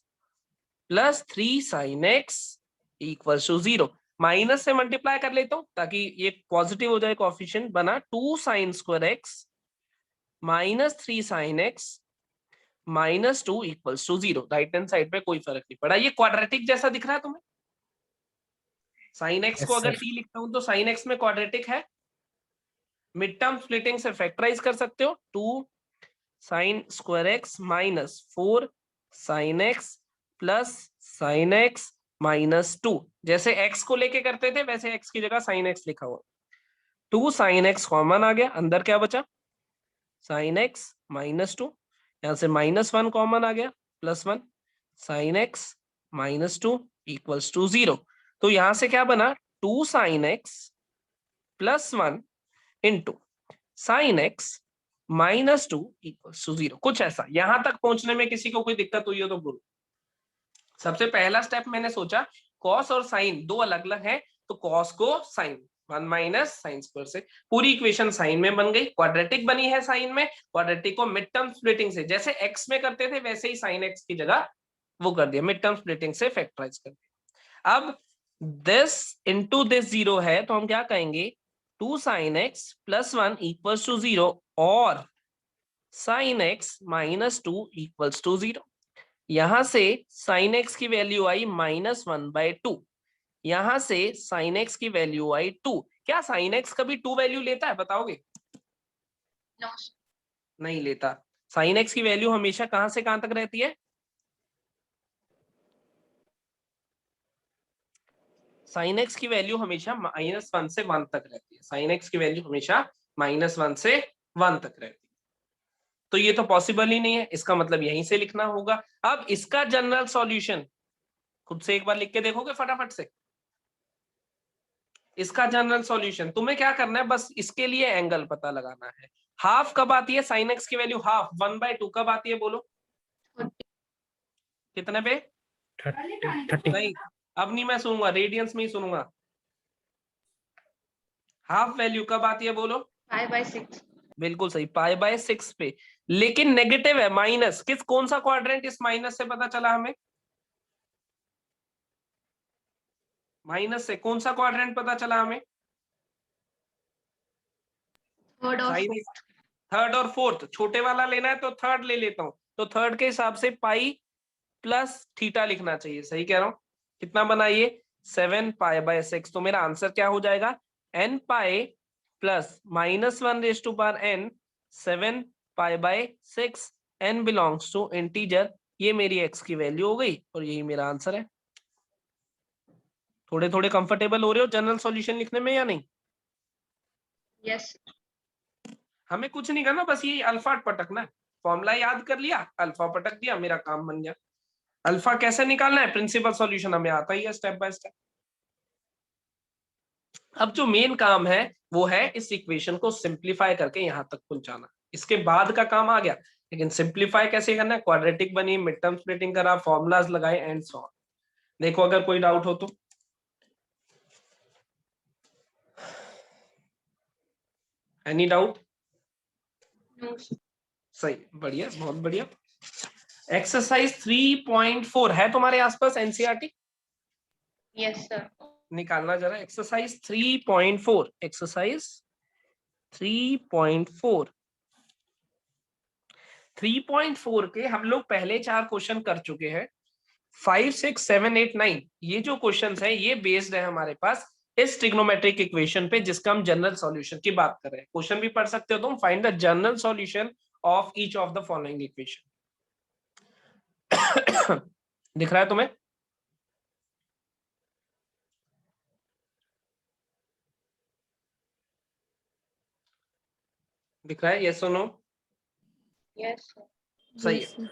plus 3 sine x equals to 0। Minus से मल्टीप्लाई कर लेता हूं ताकि ये पॉजिटिव हो जाए, कोएफिशिएंट बना 2 sine square x minus 3 sine x minus 2 equals to 0। Right hand side पे कोई फर्क नहीं पड़ा। ये क्वाड्रेटिक जैसा दिख रहा है तुम्हें? साइन एक्स Yes, को अगर sir. t लिखता हूं तो साइन एक्स में क्वाड्रेटिक है। मिड टर्म स्प्लिटिंग से फैक्टराइज कर सकते हो, 2 sine square x minus 4 sign x plus sign x minus 2। जैसे x को लेके करते थे वैसे x की जगह साइन एक्स लिखा हुआ। 2 साइन एक्स कॉमन आ गया, अंदर क्या बचा साइन एक्स माइनस 2, यहां से -1 कॉमन आ गया +1 sine x minus 2 equals to 0। तो यहां से क्या बना 2 sine x plus 1 into sine x minus 2 equals to 0। कुछ ऐसा। यहां तक पहुंचने में किसी को कोई दिक्कत हुई हो तो बोलो। सबसे पहला स्टेप मैंने सोचा कॉस और साइन दो अलग अलग है, तो कॉस को साइन 1 माइनस साइन स्क्वायर से पूरी इक्वेशन साइन में बन गई, क्वाड्रेटिक बनी है साइन में। क्वाड्रेटिक को मिड टर्म स्प्लिटिंग से जैसे एक्स में करते थे वैसे ही साइन एक्स की जगह वो कर दिया, मिड टर्म स्प्लिटिंग से फैक्टराइज कर दिया। अब दिस इंटू दिस 0 है तो हम क्या कहेंगे 2 sine x plus 1 equals to 0 और sine x minus 2 equals to 0। यहां से साइन एक्स की वैल्यू आई -1/2, यहां से साइन एक्स की वैल्यू आई 2। क्या साइन एक्स कभी 2 वैल्यू लेता है, बताओगे? नो नहीं लेता। साइन एक्स की वैल्यू हमेशा कहां से कहां तक रहती है? साइन एक्स की वैल्यू हमेशा -1 से 1 तक रहती है। साइन एक्स की वैल्यू हमेशा -1 से 1 तक रहती है। तो ये तो पॉसिबल ही नहीं है, इसका मतलब यहीं से लिखना होगा। अब इसका जनरल सॉल्यूशन खुद से एक बार लिख के देखोगे फटाफट से? इसका जनरल सॉल्यूशन तुम्हें क्या करना है, बस इसके लिए एंगल पता लगाना है। हाफ कब आती है साइन एक्स की वैल्यू, हाफ 1/2 कब आती है बोलो? कितने पे? 30। नहीं, अब नहीं मैं सुनूंगा, रेडियंस में ही सुनूंगा। हाफ वैल्यू कब आती है बोलो? π/6। बिल्कुल सही, π/6 पे। लेकिन नेगेटिव है, माइनस। किस कौन सा क्वाड्रेंट इस माइनस से पता चला हमें? माइनस से कौन सा क्वाड्रेंट पता चला हमें? थर्ड और साइन फोर्थ। थर्ड और फोर्थ। छोटे वाला लेना है तो थर्ड ले लेता हूं, तो थर्ड के हिसाब से पाई प्लस थीटा लिखना चाहिए। सही कह रहा हूं? कितना बना ये 7 π/6। तो मेरा आंसर क्या हो जाएगा n pi plus -1/n 7 π/6 n belongs to integer. ये मेरी x की वैल्यू हो गई और यही मेरा आंसर है। थोड़े थोड़े कंफर्टेबल हो रहे हो जनरल सॉल्यूशन लिखने में या नहीं? यस। हमें कुछ नहीं करना, बस ये अल्फा पटकना है। फॉर्मूला याद कर लिया, अल्फा पटक दिया, मेरा काम बन गया। अल्फा कैसे निकालना है, प्रिंसिपल सॉल्यूशन हमें आता ही है स्टेप बाय स्टेप। अब जो मेन काम है वो है इस इक्वेशन को सिंप्लीफाई करके यहां तक पहुंचाना, इसके बाद का काम आ गया। लेकिन सिंप्लीफाई कैसे करना है, क्वाड्रेटिक बनी, मिड टर्म स्प्लिटिंग करा, फॉर्मूलाज लगाए एंड सो ऑन। देखो अगर कोई डाउट हो तो। Any doubt? No sir. सही, बढ़िया, बहुत बढ़िया। एक्सरसाइज 3.4 है तुम्हारे आसपास एनसीईआरटी? Yes sir. निकालना जरा एक्सरसाइज 3.4। एक्सरसाइज 3.4 3.4 के हम लोग पहले 4 क्वेश्चन कर चुके हैं। 5, 6, 7, 8, 9 ये जो क्वेश्चंस है ये बेस्ड है हमारे पास इस ट्रिग्नोमेट्रिक इक्वेशन पे, जिसका हम जनरल सॉल्यूशन की बात कर रहे हैं। क्वेश्चन भी पढ़ सकते हो तुम, find the general solution of each of the following equation. दिख रहा है तुम्हें? दिख रहा है, यस और नो? Yes sir. सही है।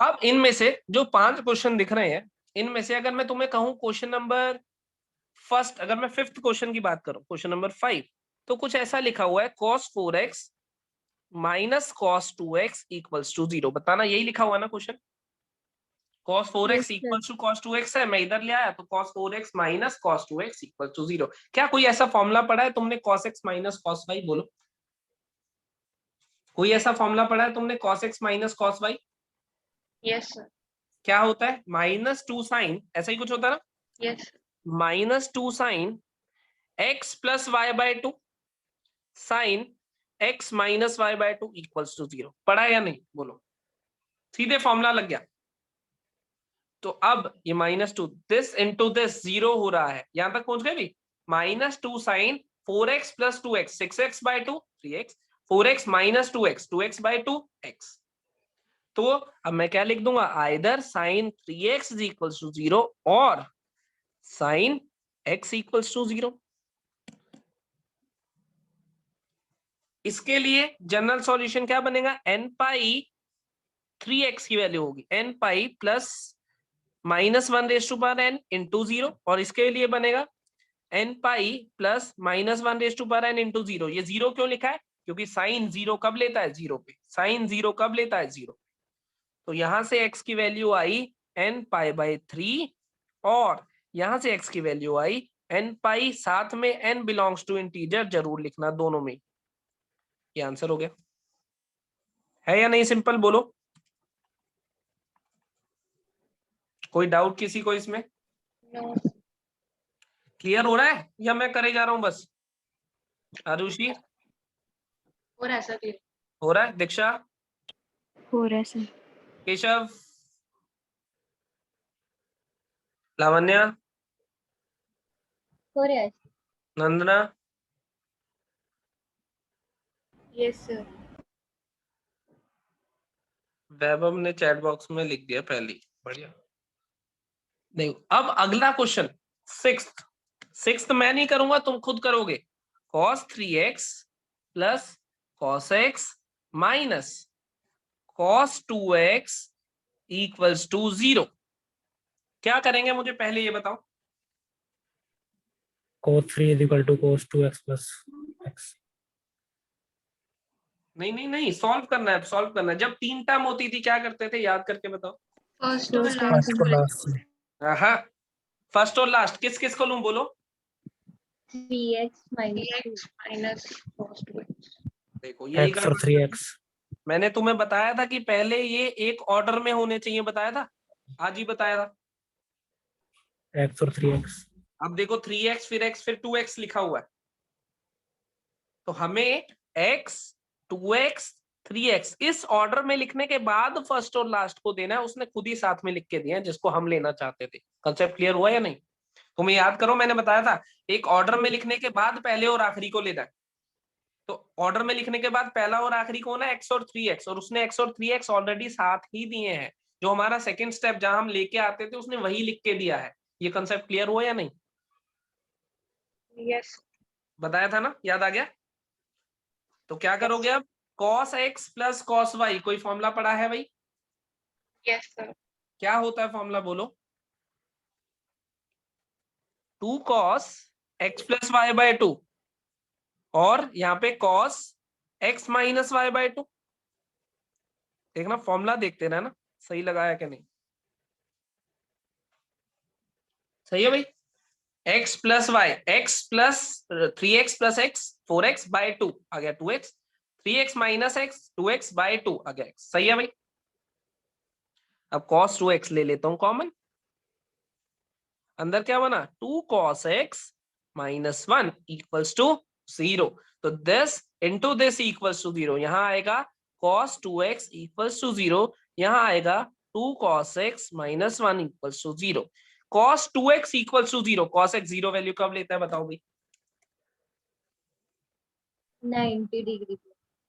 अब इनमें से जो 5 क्वेश्चन दिख रहे हैं, इनमें से अगर मैं तुम्हें कहूं क्वेश्चन नंबर फर्स्ट, अगर मैं 5th क्वेश्चन की बात करूं, क्वेश्चन नंबर 5, तो कुछ ऐसा लिखा हुआ है cos 4x minus cos 2x equals to 0। बताना, यही लिखा हुआ है ना question? cos 4x Yes, sir. Equals to cos 2x है, मैं इधर ले आया तो cos 4x minus cos 2x equals to 0। क्या कोई ऐसा फॉर्मूला पढ़ा है तुमने cos x minus cos y? बोलो, कोई ऐसा फॉर्मूला पढ़ा है तुमने cos x minus cos y? Yes sir. क्या होता है? माइनस 2 साइन, ऐसा ही कुछ होता है ना? Yes. Minus 2 sine x plus y by 2 sine x minus y by 2 equals to 0। पढ़ा है या नहीं? बोलो, सीधे फॉर्मूला लग गया। तो अब ये -2 दिस इंटू दिस 0 हो रहा है, यहां तक पहुंच गए भी। -2 sine 4x plus 2x 6x by 2 3x, 4x minus 2x 2x by 2 x। तो अब मैं क्या लिख दूंगा, either sine 3x is equals to 0 और साइन x इक्वल्स टू 0। इसके लिए जनरल सॉल्यूशन क्या बनेगा, n पाई 3x की वैल्यू होगी n पाई प्लस -1/n इंटू 0, और इसके लिए बनेगा n पाई प्लस -1/n इंटू 0। ये 0 क्यों लिखा है, क्योंकि साइन 0 कब लेता है, 0 पे। साइन 0 कब लेता है, 0। तो यहां से x की वैल्यू आई n पाई बाई 3 और यहां से x की वैल्यू आई n पाई, साथ में n बिलोंग्स टू इंटीजर जरूर लिखना दोनों में। ये आंसर हो गया, है या नहीं? सिंपल, बोलो, कोई डाउट किसी को इसमें? नो। क्लियर हो रहा है या मैं करे जा रहा हूं बस? आरुषि, और ऐसा क्लियर? हो रहा है? दीक्षा, हो रहा है सर। केशव, लावण्या, हो रहा है। नंदना, यस सर। वैभव ने चैट बॉक्स में लिख दिया पहले, बढ़िया। देखो अब अगला क्वेश्चन, सिक्स्थ मैं नहीं करूंगा, तुम खुद करोगे। cos 3x plus cos x minus cos 2x equals to 0। क्या करेंगे मुझे पहले ये बताओ। cos 3 is equal to cos 2x plus x. नहीं, सॉल्व करना है, सॉल्व करना है। जब 3 टर्म होती थी क्या करते थे, याद करके बताओ। फर्स्ट और First last First to last. हाँ, फर्स्ट और लास्ट किस किस को लूं, बोलो। 3x minus 2. x minus cos 2x। देखो यही x और गड़बड़। 3x. मैंने तुम्हें बताया था कि पहले ये एक ऑर्डर में होने चाहिए, बताया था, आज ही बताया था। x और 3x. अब देखो 3x फिर x फिर 2x लिखा हुआ है, तो हमें x 2x 3x इस ऑर्डर में लिखने के बाद फर्स्ट और लास्ट को देना है। उसने खुद ही साथ में लिख के दिया है जिसको हम लेना चाहते थे। कंसेप्ट क्लियर हुआ या नहीं? तुम्हें याद करो, मैंने बताया था एक ऑर्डर में लिखने के बाद पहले और आखिरी को लेना है। तो ऑर्डर में लिखने के बाद पहला और आखिरी कौन है, x और 3x, और उसने x और 3x ऑलरेडी साथ ही दिए हैं। जो हमारा सेकंड स्टेप जहां हम लेके आते थे उसने वही लिख के दिया है। ये कंसेप्ट क्लियर हुआ या नहीं? यस। बताया था ना, याद आ गया? तो क्या करोगे अब, cos x प्लस cos y, कोई फॉर्मूला पड़ा है भाई? Yes sir. क्या होता है फॉर्मूला बोलो? 2 cos x plus y by 2 और यहाँ पे cos x minus y by 2। देखना फॉर्मूला देखते रहना सही लगाया कि नहीं। सही है भाई। x plus y, x plus 3x plus x 4x by 2 आ गया 2x, 3x minus x 2x by 2 आ गया x। सही है भाई। अब cos 2x ले लेता हूं कॉमन, अंदर क्या बना 2 cos x minus 1 equals to 0। तो this into this equals to 0। यहां आएगा cos 2x इक्वल्स टू 0, यहां आएगा 2 cos x minus 1 equals to 0। cos 2x equals to 0, cos x 0 value कब लेता है बताओ भाई? 90 डिग्री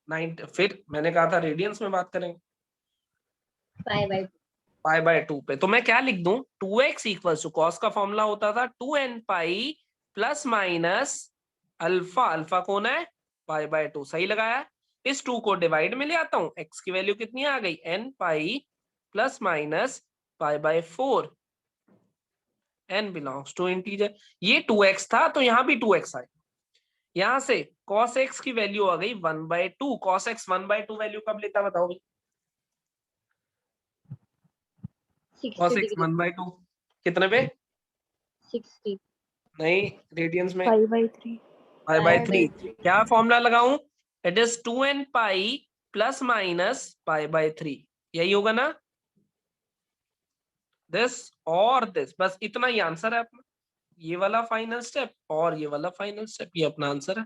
9। फिर मैंने कहा था रेडियंस में बात करेंगे। पाई बाय 2। पाई बाय 2 पे तो मैं क्या लिख दूं 2x इक्वल्स टू cos का फॉर्मूला होता था 2n pi plus minus alpha, alpha कौन है पाई बाय 2। सही लगाया। इस 2 को डिवाइड में ले आता हूं, x की वैल्यू कितनी आ गई n pi plus minus pi by 4, n belongs to integer. ये 2x था तो यहां भी 2x आएगा। यहां से cos x की वैल्यू आ गई 1/2। cos x 1/2 वैल्यू कब लेता बताओ भाई? 60 cos x डिग्री 1/2 कितने पे? 60 नहीं, रेडियंस में 5/3 पाई बाय 3। क्या फॉर्मूला लगाऊं? It is 2n pi plus minus pi by 3। यही होगा ना? दिस और दिस, बस इतना ही आंसर है अपना। ये वाला फाइनल स्टेप और ये वाला फाइनल स्टेप, ये अपना आंसर है।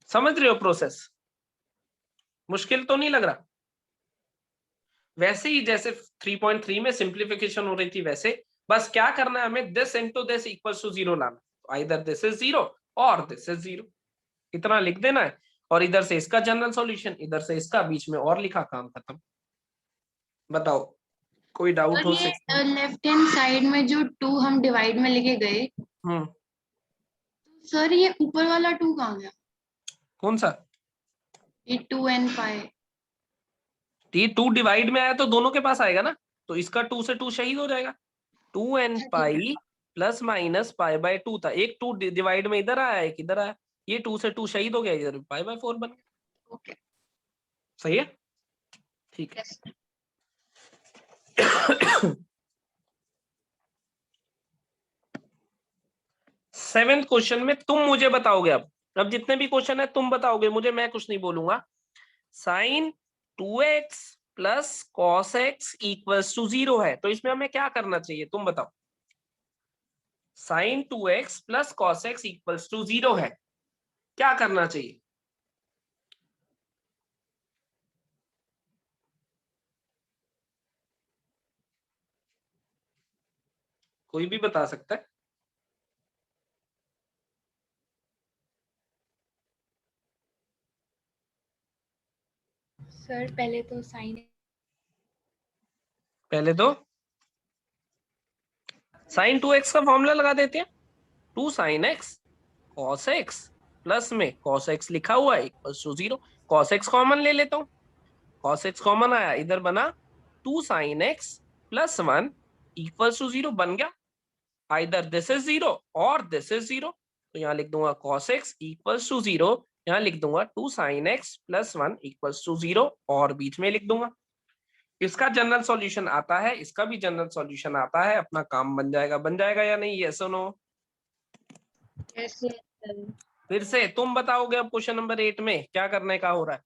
समझ रहे हो प्रोसेस? मुश्किल तो नहीं लग रहा? वैसे ही जैसे 3.3 में सिंप्लीफिकेशन हो रही थी वैसे, बस क्या करना है हमें, this into this equals to 0 लाना। आइदर दिस इज 0 और दिस इज 0, इतना लिख देना है। और इधर से इसका जनरल सॉल्यूशन, इधर से इसका, बीच में और लिखा, काम खत्म। बताओ कोई डाउट और हो ये सकता? लेफ्ट हैंड साइड में जो 2 हम डिवाइड में लेके गए, हम्म, सर ये ऊपर वाला 2 कहाँ गया? कौन सा? ये 2n पाई। टी 2 डिवाइड में आया तो दोनों के पास आएगा ना, तो इसका 2 से 2 शहीद हो जाएगा। 2n pi plus minus pi by 2 था, एक 2 डिवाइड में इधर आया, एक इधर आया, ये 2 से 2 शहीद हो गया, इधर पाई बाय 4 बन गया। ओके। सही है, ठीक है। यस। 7th क्वेश्चन में तुम मुझे बताओगे। अब जितने भी क्वेश्चन है तुम बताओगे मुझे, मैं कुछ नहीं बोलूंगा। Sine 2x plus cos x equals to 0 है, तो इसमें हमें क्या करना चाहिए तुम बताओ। Sine 2x plus cos x equals to 0 है, क्या करना चाहिए? कोई भी बता सकता है। सर पहले तो साइन, पहले तो साइन 2x का फॉर्मूला लगा देते हैं, 2 sine x cos x plus में कॉस एक्स लिखा हुआ है equals to 0। Cos x common ले लेता हूँ, कॉस एक्स कॉमन आया, इधर बना 2 sine x plus 1 equals to 0 बन गया। आइदर दिस इज 0 और दिस इज 0, तो यहाँ लिख दूंगा cos x इक्वल्स टू 0, यहाँ लिख दूंगा 2 sin x plus 1 equals to 0 और बीच में लिख दूंगा। इसका जनरल सॉल्यूशन आता है, इसका भी जनरल सॉल्यूशन आता है, अपना काम बन जाएगा। बन जाएगा या नहीं, ये सुनो। यस। फिर से तुम बताओगे अब क्वेश्चन नंबर 8 में क्या करने का हो रहा है।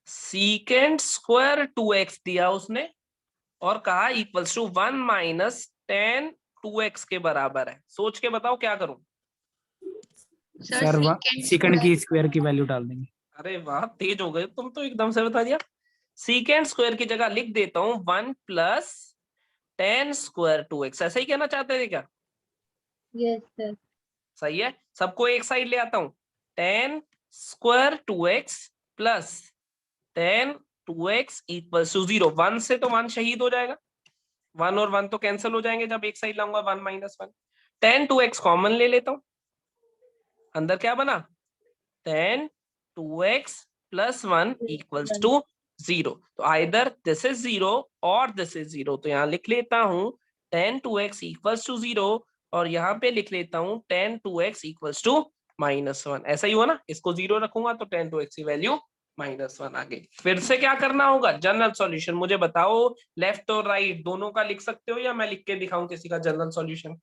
सीकेंड स्क्वायर 2x दिया उसने और कहा equals to 1 minus ten 2x के बराबर है। सोच के बताओ क्या करूं। सर सेकंड की स्क्वायर की वैल्यू डाल देंगे। अरे वाह, तेज हो गए तुम तो, एकदम से बता दिया। सीकेंड स्क्वायर की जगह लिख देता हूं 1 प्लस टेन स्क्वायर 2x, ऐसा ही कहना चाहते थे क्या? Yes sir. सही है, सबको एक साइड ले आता हूं। Tan square 2x plus tan 2x equals to 0। 1 से तो 1 शहीद हो जाएगा, 1 और 1 तो कैंसिल हो जाएंगे जब एक साइड लाऊंगा, 1 माइनस 1। टेन 2x कॉमन ले लेता हूं, अंदर क्या बना ten 2x plus 1 equals to 0, तो आइदर दिस इज 0 और दिस इज 0, तो यहाँ लिख लेता हूँ tan 2x इक्वल्स टू 0 और यहाँ पे लिख लेता हूँ tan 2x इक्वल्स टू -1। ऐसा ही हुआ ना, इसको 0 रखूंगा तो tan 2x की वैल्यू -1 आ गई। फिर से क्या करना होगा, जनरल सॉल्यूशन। मुझे बताओ लेफ्ट और राइट दोनों का लिख सकते हो या मैं लिख के दिखाऊं किसी का जनरल सॉल्यूशन?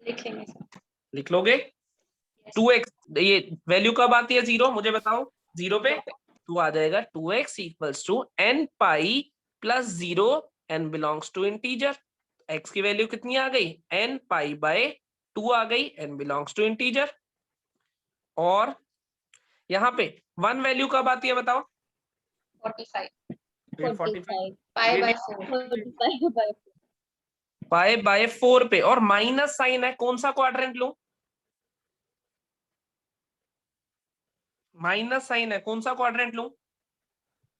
लिख लेंगे सर। लिख लोगे? Yes. 2x, ये वैल्यू कब आती है 0, मुझे बताओ 0 पे, तो आ जाएगा 2x equals to n pi plus 0, n belongs to integer. x की वैल्यू कितनी आ गई, n पाई बाय 2 आ गई, n बिलोंग्स टू इंटीजर। और यहाँ पे 1 वैल्यू कब आती है बताओ? 45 45 पाई बाय 4 45 by पाई बाय 4 पे, और माइनस साइन है, कौन सा क्वाड्रेंट लूं? माइनस साइन है, कौन सा क्वाड्रेंट लूं?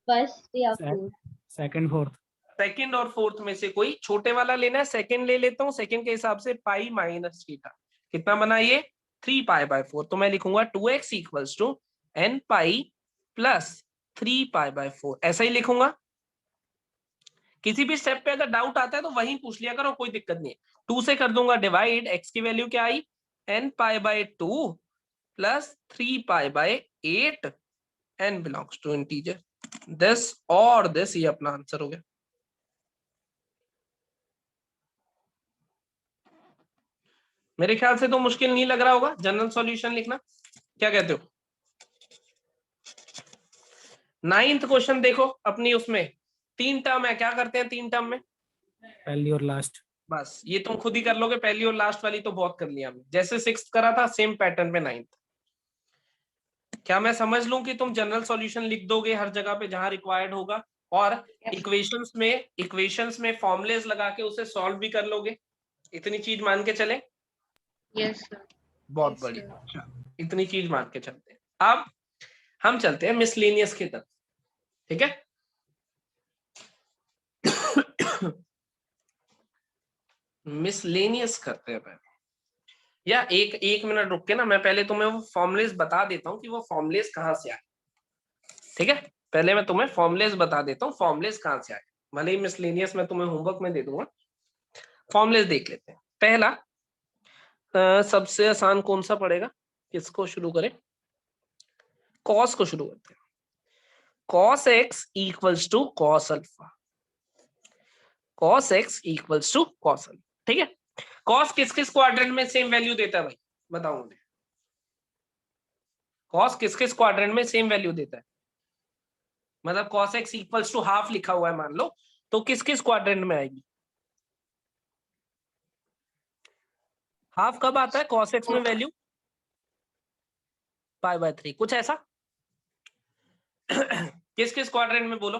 फर्स्ट या Se- fourth? Second fourth. Second और फोर्थ में से कोई छोटे वाला लेना है, सेकंड ले लेता हूँ। सेकंड के हिसाब से पाई माइनस थीटा कितना बना ये, 3 पाई बाय 4, तो मैं लिखूंगा 2x equals to n pi plus 3 pi by 4, ऐसा ही लिखूंगा। किसी भी स्टेप पे अगर डाउट आता है तो वहीं पूछ लिया करो, कोई दिक्कत नहीं है। 2 से कर दूंगा डिवाइड, x की वैल्यू क्या आई, n pi by 2 plus 3 pi by 8, n belongs to integer. This और दिस, ये अपना आंसर हो गया। मेरे ख्याल से तो मुश्किल नहीं लग रहा होगा जनरल सॉल्यूशन लिखना, क्या कहते हो? 9th क्वेश्चन देखो अपनी, उसमें 3 टर्म है, क्या करते हैं 3 टर्म में? पहली और लास्ट। बस ये तुम खुद ही कर लोगे, पहली और लास्ट वाली तो बहुत कर लिया हमने, जैसे 6th करा था सेम पैटर्न पे 9th। क्या मैं समझ लूं कि तुम जनरल सॉल्यूशन लिख दोगे हर जगह पे जहां रिक्वायर्ड होगा, और इक्वेशंस में फॉर्मुलेस लगा के उसे सॉल्व भी कर लोगे? इतनी चीज मान के चले? Yes sir. बहुत Yes, बढ़िया, इतनी चीज मान के चलते हैं। अब हम चलते हैं मिसलेनियस की तरफ, ठीक है? मिसलेनियस करते हैं पहले, या एक मिनट रुक के ना, मैं पहले तुम्हें वो फॉर्मुलेस बता देता हूँ कि वो फॉर्मुलेस कहाँ से आए, ठीक है? पहले मैं तुम्हें फॉर्मुलेस बता देता हूँ, फॉर्मुलेस कहाँ से आए, भले ही मिसलेनियस मैं तुम्हें होमवर्क में दे दूंगा। फॉर्मुलेस देख लेते हैं। पहला सबसे आसान कौन सा पड़ेगा, किसको शुरू करें? कॉस को शुरू करते हैं। cos x equals to cos alpha, cos x equals to cos alpha, ठीक है? cos किस किस क्वाड्रेंट में सेम वैल्यू देता है भाई, बताओ मुझे। cos किस किस क्वाड्रेंट में सेम वैल्यू देता है? मतलब cos x equals to half लिखा हुआ है मान लो, तो किस किस क्वाड्रेंट में आएगी? हाफ कब आता है cos x में वैल्यू? पाई बाय 3, कुछ ऐसा? किस किस क्वाड्रेंट में बोलो?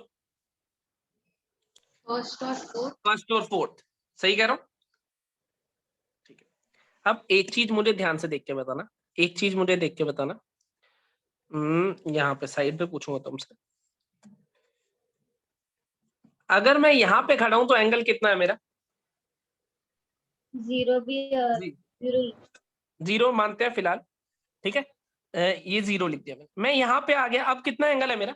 फर्स्ट और फोर्थ। फर्स्ट और फोर्थ, सही कह रहा हूं? ठीक है। अब एक चीज मुझे ध्यान से देख के बताना, एक चीज मुझे देख के बताना। यहाँ पे साइड पे पूछूंगा तुमसे, अगर मैं यहाँ पे खड़ा हूं तो एंगल कितना है मेरा? 0 भी 0 0 मानते हैं फिलहाल, ठीक है? ये 0 लिख दिया मैं यहाँ पे आ गया, अब कितना एंगल है मेरा?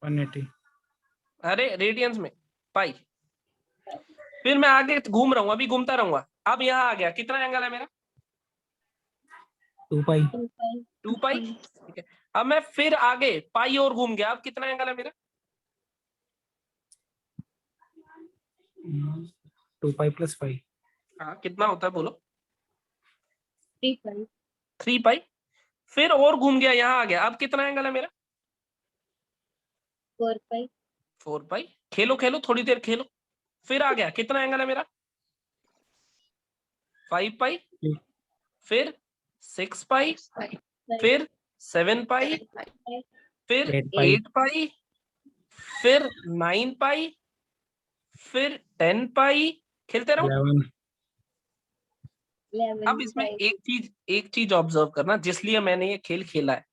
180। अरे रेडियंस में, पाई। फिर मैं आगे घूम रहा हूँ, अभी घूमता रहूंगा, अब यहाँ आ गया, कितना एंगल है मेरा? 2 पाई। 2 पाई, ठीक है? अब मैं फिर आगे पाई और घूम गया, अब कितना एंगल है मेरा? 2 पाई प्लस पाई। हाँ, कितना होता है बोलो? 3 3 पाई। फिर और घूम गया, यहाँ आ गया, अब कितना एंगल है मेरा? 4 पाई 4 पाई। खेलो खेलो थोड़ी देर खेलो, फिर आ गया, कितना एंगल है मेरा? 5 पाई, फिर 6 पाई, फिर 7 पाई, फिर 8 पाई। 8 पाई, फिर 9 पाई, फिर 10 पाई, खेलते रहो। 11। 11 अब इसमें एक चीज ऑब्जर्व करना, जिसलिए मैंने ये खेल खेला है।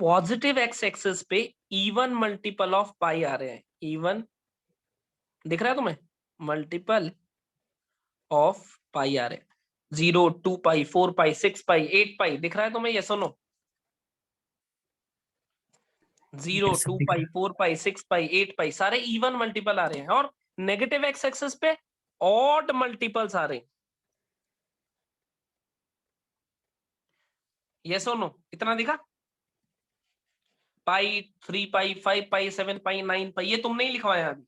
पॉजिटिव एक्स एक्सिस पे इवन मल्टीपल ऑफ पाई आ रहे हैं, इवन दिख रहा है तुम्हें? मल्टीपल ऑफ पाई आ रहे हैं, 0, 2 पाई, 4 पाई, 6 पाई, 8 पाई, दिख रहा है तुम्हें? ये सुनो, 0, Yes, 2 पाई, 4 पाई, 6 पाई, 8 पाई, सारे इवन मल्टीपल आ रहे हैं, और नेगेटिव एक्स एक्सिस पे ऑड मल्टीपल्स आ रहे हैं। यस और नो? इतना दिखा? पाई, 3 पाई, 5 पाई, 7 पाई, 9 पाई, ये तुमने ही लिखवाया अभी।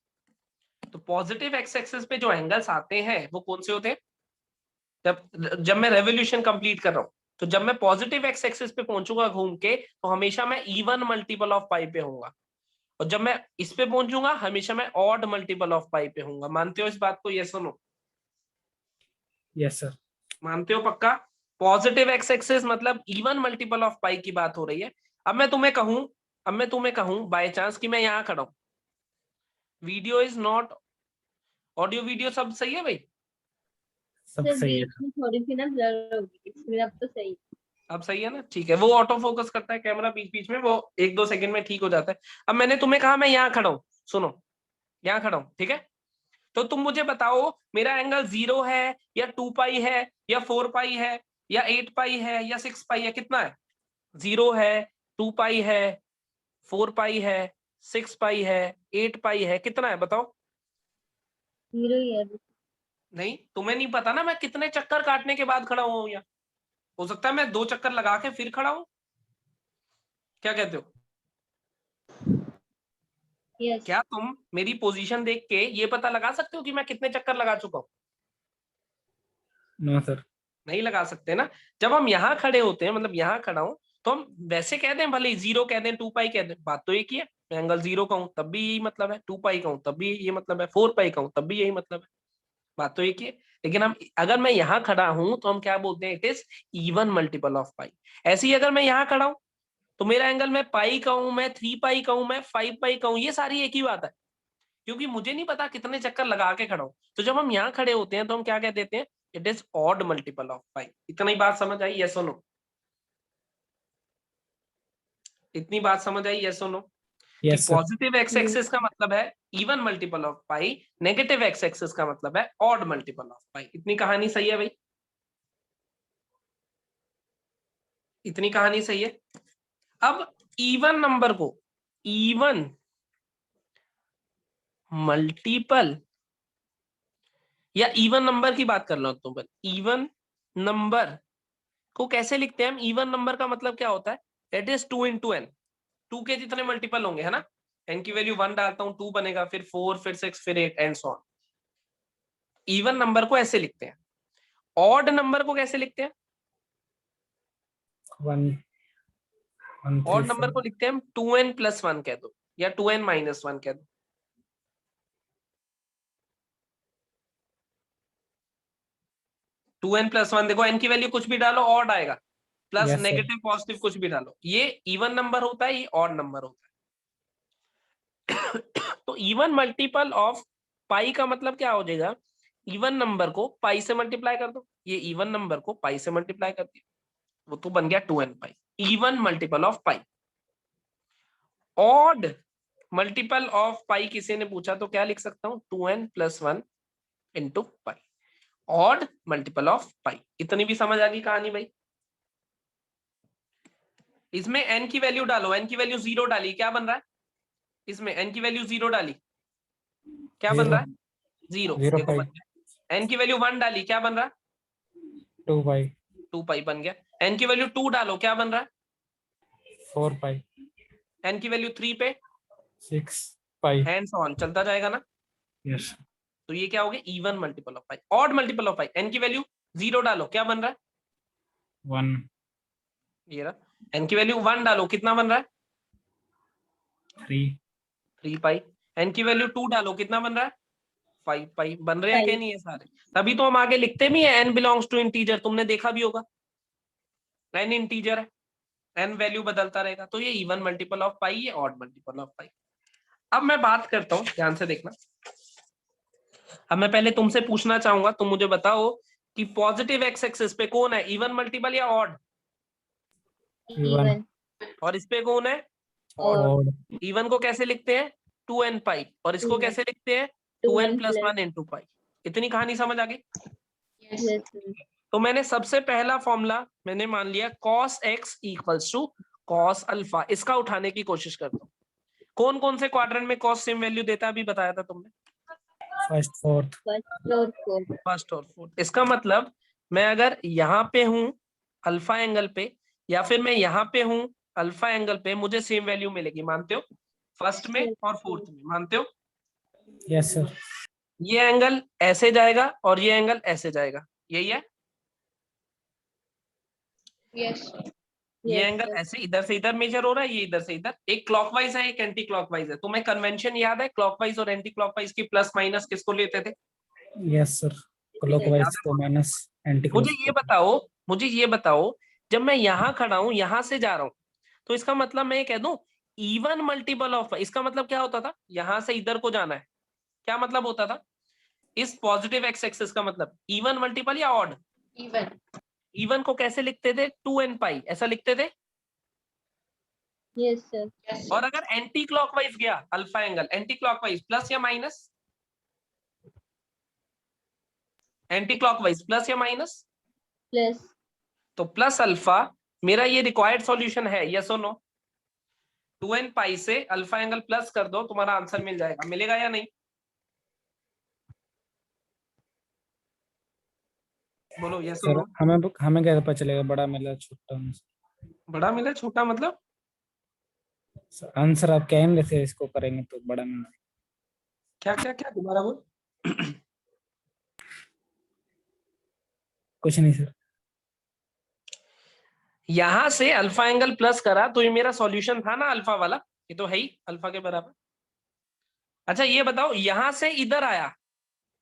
तो पॉजिटिव एक्स एक्सिस पे जो एंगल्स आते हैं वो कौन से होते हैं? जब मैं रेवोल्यूशन कंप्लीट कर रहा हूं, तो जब मैं पॉजिटिव एक्स एक्सिस पे पहुंचूंगा घूम के, तो हमेशा मैं इवन मल्टीपल ऑफ पाई पे होऊंगा, और जब मैं इस पे पहुंचूंगा हमेशा मैं ऑड मल्टीपल ऑफ पाई पे होऊंगा। मानते हो इस बात को? यस और नो? yes sir. मानते हो पक्का? पॉजिटिव एक्स एक्सिस मतलब इवन मल्टीपल ऑफ पाई की बात हो रही है। अब मैं तुम्हें कहूं बाय चांस कि मैं यहां खड़ा हूं, video is not, audio video सब सही है भाई? सब सर सही है। बीच में थोड़ी सी ना ब्लर होगी स्क्रीन, अब तो सही। अब सही है ना? ठीक है, वो ऑटो फोकस करता है कैमरा बीच बीच में, वो 1-2 सेकंड में ठीक हो जाता है। अब मैंने तुम्हें कहा मैं यहाँ खड़ा हूँ, सुनो, यहाँ खड़ा हूँ, ठीक है? तो तुम मुझे बताओ मेरा एंगल 0 है या 2 पाई है या 4 पाई है या 8 पाई है या 6 पाई है? कितना है? 0 है, 2 पाई है, 4 पाई है, 6 पाई है, 8 पाई है, कितना है बताओ? 0 ही है। नहीं, तुम्हें नहीं पता ना मैं कितने चक्कर काटने के बाद खड़ा हुआ हूँ यहाँ। हो सकता है मैं 2 चक्कर लगा के फिर खड़ा हूँ। क्या कहते हो? यस। क्या तुम मेरी पोजीशन देख के ये पता लगा सकते हो कि मैं कितने चक्कर लगा चुका हूं? No sir. नहीं लगा सकते ना। जब हम यहाँ खड़े होते हैं, मतलब यहाँ खड़ा हूं, तो हम वैसे कह दें, भले 0 कह दें, 2 पाई कह दें, बात तो एक ही है। मैं एंगल 0 का हूं तब भी यही मतलब है, 2 पाई का हूं तब भी ये मतलब है, 4 पाई का हूं तब भी यही मतलब है, बात तो एक ही है। लेकिन हम, अगर मैं यहाँ खड़ा हूं तो हम क्या बोलते हैं? It is even multiple of pi. ऐसे ही अगर मैं यहाँ खड़ा हूं तो मेरा एंगल, मैं पाई का हूं, मैं 3 पाई का हूं, मैं 5 पाई का हूं, ये सारी एक ही बात है, क्योंकि मुझे नहीं पता कितने चक्कर लगा के खड़ा हूं। तो जब हम यहाँ खड़े होते हैं तो हम क्या कह देते हैं? It is odd multiple of pi. इतनी बात समझ आई? यस और नो? इतनी बात समझ आई? यस और नो? कि yes sir. Positive x axis का मतलब है even multiple of pi, negative x axis का मतलब है ऑड मल्टीपल ऑफ पाई। इतनी कहानी सही है भाई? इतनी कहानी सही है। अब इवन नंबर को इवन मल्टीपल या इवन नंबर की बात कर लो तुम, इवन नंबर को कैसे लिखते हैं हम? इवन नंबर का मतलब क्या होता है? इट इज 2 into n, 2 के जितने मल्टीपल होंगे, है ना? n की वैल्यू 1 डालता हूं 2 बनेगा, फिर 4, फिर 6, फिर 8 and so on. Even number को ऐसे लिखते हैं। ऑड नंबर को कैसे लिखते हैं? 1 1 ऑड 3 नंबर को 4 लिखते हैं हम 2n + 1 कह दो, या 2n - 1 कह दो। टू एन प्लस 1, देखो n की वैल्यू कुछ भी डालो ऑड आएगा, plus yes sir. Negative positive कुछ भी डालो, ये इवन नंबर होता है, ये ऑड नंबर होता है। तो इवन मल्टीपल ऑफ पाई का मतलब क्या हो जाएगा? इवन नंबर को पाई से मल्टीप्लाई कर दो, ये इवन नंबर को पाई से मल्टीप्लाई कर दिया, वो तो बन गया 2n pi, even multiple of pi. Odd multiple of pi किसी ने पूछा तो क्या लिख सकता हूं? 2n + 1 into pi, odd multiple of pi. इतनी भी समझ आ गई कहानी भाई? इसमें n की वैल्यू डालो, n की वैल्यू 0 डाली, क्या बन रहा है? इसमें n की वैल्यू 0 डाली, क्या बन रहा 0 है? 0, 0 देखो पाई बन गया। n की वैल्यू 1 डाली, क्या बन रहा है? 2 पाई 2 पाई बन गया। n की वैल्यू 2 डालो, क्या बन रहा है? 4 पाई n की वैल्यू 3 पे 6 पाई। हैंड्स ऑन चलता जाएगा ना? यस। तो ये क्या हो गया? Even multiple of pi, odd multiple of pi. n की वैल्यू 0 डालो, क्या बन रहा है? 1 ये रहा। n की वैल्यू 1 डालो, कितना बन रहा है? 3 3 पाई। n की वैल्यू 2 डालो, कितना बन रहा है? 5 पाई। बन रहे हैं क्या? 5। नहीं है सारे? तभी तो हम आगे लिखते भी है n बिलोंग्स टू इंटीजर, तुमने देखा भी होगा, n इंटीजर है, n वैल्यू बदलता रहेगा। तो ये इवन मल्टीपल ऑफ पाई, ये ऑड मल्टीपल ऑफ पाई। अब मैं बात करता हूं, ध्यान से देखना। अब मैं पहले तुमसे पूछना चाहूंगा, तुम मुझे बताओ कि पॉजिटिव एक्स एक्सिस पे कौन है, इवन मल्टीपल या ऑड? इवन। और इस पे कौन है? और और इवन को कैसे लिखते हैं? 2n पाई। और इसको 2n कैसे लिखते हैं? 2n + 1 इंटू पाई। इतनी कहानी समझ आ गई? Yes yes. तो मैंने सबसे पहला फॉर्मूला मैंने मान लिया cos x = cos अल्फा, इसका उठाने की कोशिश करता हूं। कौन कौन से क्वाड्रेंट में कॉस सेम वैल्यू देता है, अभी बताया था तुमने, फर्स्ट फोर्थ। फर्स्ट और फोर्थ। फर्स्ट और फोर्थ। इसका मतलब मैं अगर यहाँ पे हूँ अल्फा एंगल पे, या फिर मैं यहाँ पे हूँ अल्फा एंगल पे, मुझे सेम वैल्यू मिलेगी, मानते हो? फर्स्ट में और फोर्थ में, मानते हो? Yes sir. ये एंगल ऐसे जाएगा और ये एंगल ऐसे जाएगा, यही है। यस ये Yes, एंगल sir. ऐसे इधर से इधर मेजर हो रहा है, ये इधर से इधर। एक क्लॉकवाइज है, एक एंटी क्लॉकवाइज है। तुम्हें कन्वेंशन याद है क्लॉकवाइज और एंटी क्लॉकवाइज की प्लस माइनस किसको लेते थे? Yes sir. क्लॉकवाइज याद है? को माइनस, एंटी मुझे ये क्लॉकवाइज। बताओ, मुझे ये बताओ, जब मैं यहाँ खड़ा हूं, यहां से जा रहा हूं, तो इसका मतलब मैं ये कह दूं इवन मल्टीपल ऑफ, इसका मतलब क्या होता था? यहां से इधर को जाना है, क्या मतलब होता था? इस पॉजिटिव एक्स एक्सिस का मतलब इवन मल्टीपल या ऑड? इवन। इवन को कैसे लिखते थे? 2n पाई ऐसा लिखते थे। Yes, sir. यस और अगर एंटी क्लॉकवाइज गया alpha angle, anti clockwise plus या माइनस? एंटी क्लॉकवाइज प्लस या माइनस? Plus. तो प्लस अल्फा मेरा ये रिक्वायर्ड सॉल्यूशन है, यस और नो? 2n पाई से अल्फा एंगल प्लस कर दो, तुम्हारा आंसर मिल जाएगा, मिलेगा या नहीं? बोलो यस और सर नो। हमें कैसे पता चलेगा बड़ा मिला छोटा? बड़ा मिला छोटा मतलब? आंसर आप क्या से इसको करेंगे तो बड़ा मिला। क्या क्या क्या, दोबारा बोल। कुछ नहीं सर। यहां से अल्फा एंगल प्लस करा तो ये मेरा सॉल्यूशन था ना अल्फा वाला, ये तो है ही अल्फा के बराबर। अच्छा ये बताओ, यहां से इधर आया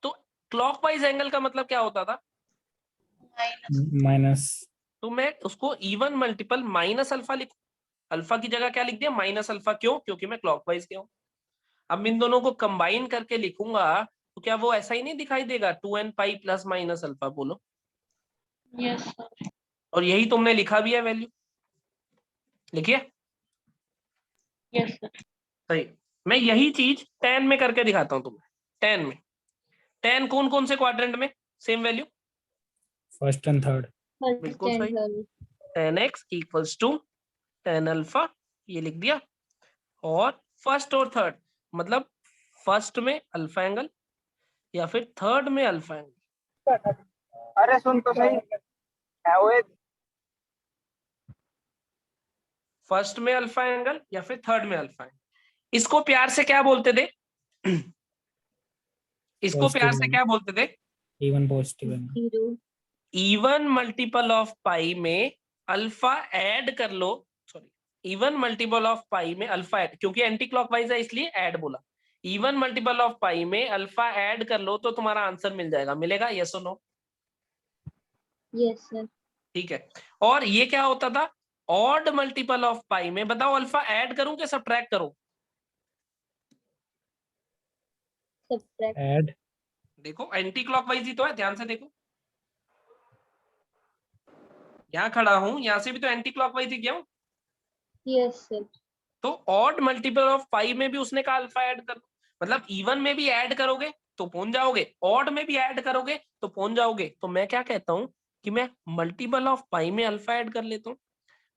तो क्लॉकवाइज एंगल का मतलब क्या होता था? माइनस। माइनस। तो मैं उसको इवन मल्टीपल माइनस अल्फा लिखूं, अल्फा की जगह क्या लिख दिया? Minus alpha. क्यों? क्योंकि मैं क्लॉकवाइज गया हूं। अब इन दोनों को कंबाइन करके लिखूंगा तो क्या वो ऐसा ही नहीं दिखाई देगा? 2n pi plus minus alpha, बोलो। Yes sir. और यही तुमने लिखा भी है वैल्यू, लिखिए। Yes sir. सही। मैं यही चीज tan में करके दिखाता हूं तुम्हें। tan में, tan कौन कौन से क्वाड्रेंट में same value? First and third. First बिल्कुल and सही। third. tan x equals to tan alpha, ये लिख दिया। और फर्स्ट और थर्ड मतलब फर्स्ट में अल्फा एंगल या फिर थर्ड में अल्फा एंगल। अरे सुन तो सही है वो फर्स्ट में अल्फा एंगल या फिर थर्ड में अल्फा एंगल। इसको प्यार से क्या बोलते थे? इसको प्यार से क्या बोलते थे? Even positive angle. Zero. Even multiple of pi में अल्फा ऐड कर लो, sorry even multiple of pi में अल्फा ऐड, क्योंकि एंटी क्लॉकवाइज है इसलिए ऐड बोला। इवन मल्टीपल ऑफ पाई में अल्फा ऐड कर लो तो तुम्हारा आंसर मिल जाएगा, मिलेगा यस और नो? Yes, sir. ठीक है। और ये क्या होता था? ऑड मल्टीपल ऑफ पाई में, बताओ अल्फा ऐड करूं कि सब्ट्रैक्ट करूं? Subtract. ऐड। देखो एंटी क्लॉकवाइज ही तो है, ध्यान से देखो। यहां खड़ा हूं, यहां से भी तो एंटी क्लॉकवाइज ही गया हूं। Yes, sir. तो ऑड मल्टीपल ऑफ पाई में भी उसने कहा अल्फा ऐड कर दो, मतलब इवन में भी ऐड करोगे तो पहुंच जाओगे, ऑड में भी ऐड करोगे तो पहुंच जाओगे। तो मैं क्या कहता हूं कि मैं मल्टीपल ऑफ पाई में अल्फा ऐड कर लेता हूं।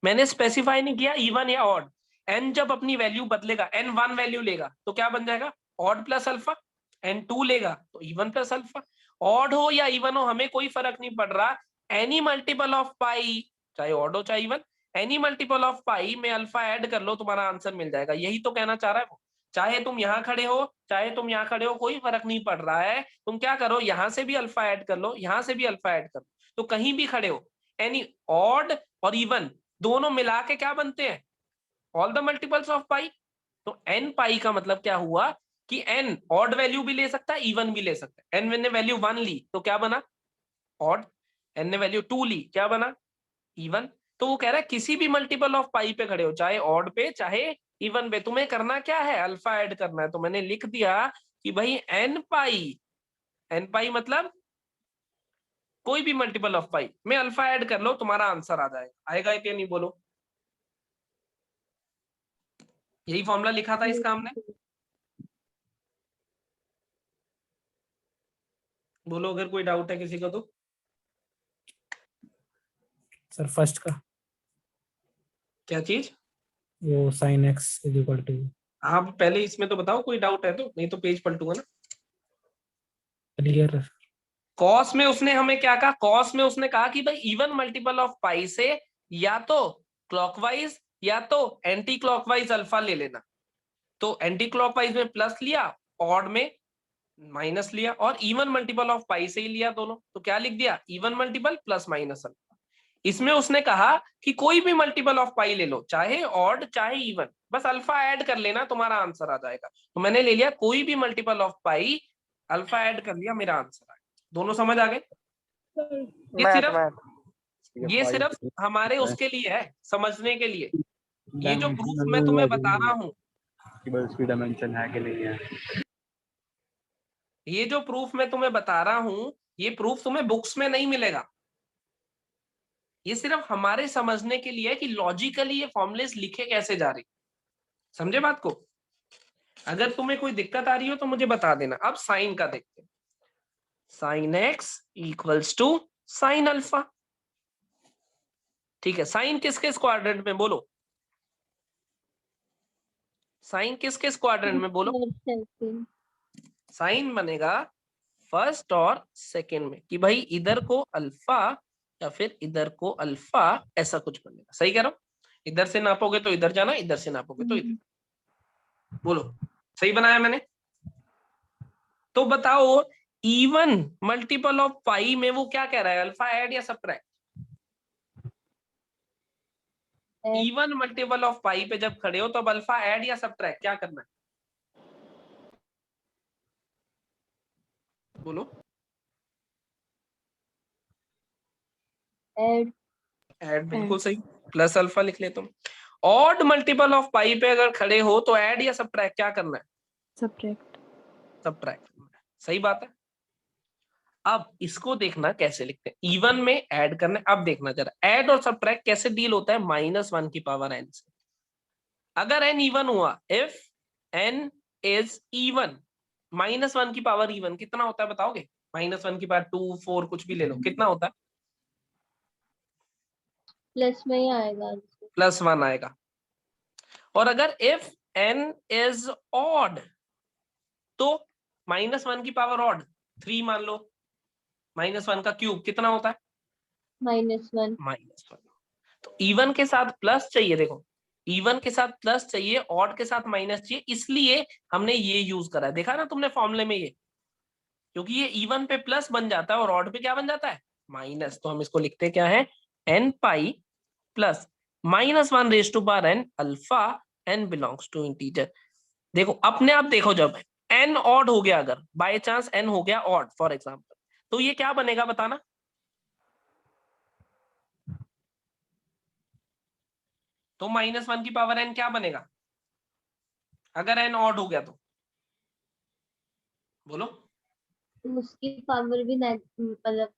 मैंने स्पेसिफाई नहीं किया इवन या ऑड। एन जब अपनी वैल्यू बदलेगा, एन 1 वैल्यू लेगा तो क्या बन जाएगा? Odd plus alpha. एन 2 लेगा तो इवन प्लस अल्फा। ऑड हो या इवन हो हमें कोई फर्क नहीं पड़ रहा। एनी मल्टीपल ऑफ पाई, चाहे ऑड हो चाहे even, any multiple of pi में अल्फा ऐड कर लो, तुम्हारा आंसर मिल जाएगा। यही तो कहना चाह रहा है वो। चाहे तुम यहाँ खड़े हो चाहे तुम यहाँ खड़े हो, कोई फर्क नहीं पड़ रहा है। तुम क्या करो, यहां से भी अल्फा ऐड कर लो, यहां से भी अल्फा ऐड कर लो, तो कहीं भी खड़े हो, एनी ऑड और इवन दोनों मिला के क्या बनते हैं? ऑल द मल्टीपल्स ऑफ पाई। तो एन पाई का मतलब क्या हुआ कि एन ऑड वैल्यू भी ले सकता है, इवन भी ले सकता है। एन ने वैल्यू 1 ली तो क्या बना? ऑड। एन ने वैल्यू 2 ली, क्या बना? इवन। तो वो कह रहा है किसी भी मल्टीपल ऑफ पाई पे खड़े हो, चाहे ऑड पे चाहे इवन पे, तुम्हें करना क्या है? अल्फा ऐड करना है। तो मैंने लिख दिया कि भाई एन पाई मतलब कोई भी मल्टीपल ऑफ पाई में अल्फा ऐड कर लो, तुम्हारा आंसर आ जाएगा। आएगा कि नहीं, बोलो। यही फॉर्मूला लिखा था इसका हमने, बोलो अगर कोई डाउट है किसी को तो। सर फर्स्ट का क्या चीज? वो sine x is equal to हाँ पहले इसमें तो बताओ, कोई डाउट है तो, नहीं तो पेज पलटूंगा ना। क्लियर है। कॉस में उसने हमें क्या कहा, कॉस में उसने कहा कि भाई इवन मल्टीपल ऑफ पाई से या तो क्लॉकवाइज या तो एंटी क्लॉकवाइज अल्फा ले लेना। तो एंटी क्लॉकवाइज में प्लस लिया, ऑड में माइनस लिया, और इवन मल्टीपल ऑफ पाई से ही लिया दोनों। तो क्या लिख दिया, even multiple plus minus alpha. इसमें उसने कहा कि कोई भी मल्टीपल ऑफ पाई ले लो, चाहे ऑड चाहे इवन, बस अल्फा ऐड कर लेना, तुम्हारा आंसर आ जाएगा। तो मैंने ले लिया कोई भी multiple of pi, alpha add कर लिया, मेरा आंसर आ गया। दोनों समझ आ गए? ये मैथ सिर्फ मैथ ये सिर्फ हमारे उसके लिए है, समझने के लिए। ये जो प्रूफ मैं तुम्हें बता रहा हूँ, उसकी डायमेंशन है कि नहीं है। ये जो प्रूफ मैं तुम्हें बता रहा हूं, ये प्रूफ तुम्हें बुक्स में नहीं मिलेगा। ये सिर्फ हमारे समझने के लिए है कि लॉजिकली ये फॉर्मुलेस लिखे कैसे जा रही। समझे बात को? अगर तुम्हें कोई दिक्कत आ रही हो तो मुझे बता देना। अब साइन का देखते हैं। Sine x equals to sine alpha. ठीक है, साइन किसके क्वाड्रेंट में बोलो, साइन किसके क्वाड्रेंट में बोलो? साइन बनेगा फर्स्ट और सेकंड में, कि भाई इधर को अल्फा या फिर इधर को अल्फा, ऐसा कुछ बनेगा। सही कह रहा हूं? इधर से नापोगे तो इधर जाना, इधर से नापोगे तो इधर। बोलो सही बनाया मैंने? तो बताओ इवन मल्टीपल ऑफ पाई में वो क्या कह रहा है, अल्फा ऐड या सब्ट्रैक्ट? इवन मल्टीपल ऑफ पाई पे जब खड़े हो तो अब अल्फा ऐड या सब्ट्रैक्ट क्या करना है? बोलो। ऐड। ऐड, बिल्कुल सही, प्लस अल्फा लिख ले तुम। ऑड मल्टीपल ऑफ पाई पे अगर खड़े हो तो ऐड या सब्ट्रैक्ट क्या करना है? सब्ट्रैक्ट। सब्ट्रैक्ट करना है। सही बात है। अब इसको देखना कैसे लिखते हैं, इवन में ऐड करना है। अब देखना जरा ऐड और सब्ट्रैक्ट कैसे डील होता है, -1 की पावर n से। अगर n इवन हुआ, इफ n इज इवन, -1 की पावर इवन कितना होता है बताओगे? -1 की पावर 2 4 कुछ भी ले लो, कितना होता है? प्लस में ही आएगा आंसर। +1 आएगा। और अगर इफ n इज ऑड, तो -1 की पावर ऑड 3 मान लो, -1 का क्यूब कितना होता है? -1। -1। तो इवन के साथ प्लस चाहिए, देखो इवन के साथ प्लस चाहिए, ऑड के साथ माइनस चाहिए, इसलिए हमने ये यूज करा है। देखा ना तुमने फॉर्मूले में ये, क्योंकि ये इवन पे प्लस बन जाता है और ऑड पे क्या बन जाता है, माइनस। तो हम इसको लिखते क्या है, n pi plus -1 raise to power n alpha, n belongs to integer. देखो अपने आप देखो, जब n ऑड हो गया, अगर बाय चांस n हो गया ऑड फॉर एग्जांपल, तो ये क्या बनेगा बताना? तो -1 की पावर n क्या बनेगा अगर n ऑड हो गया तो? बोलो। तो उसकी पावर भी मतलब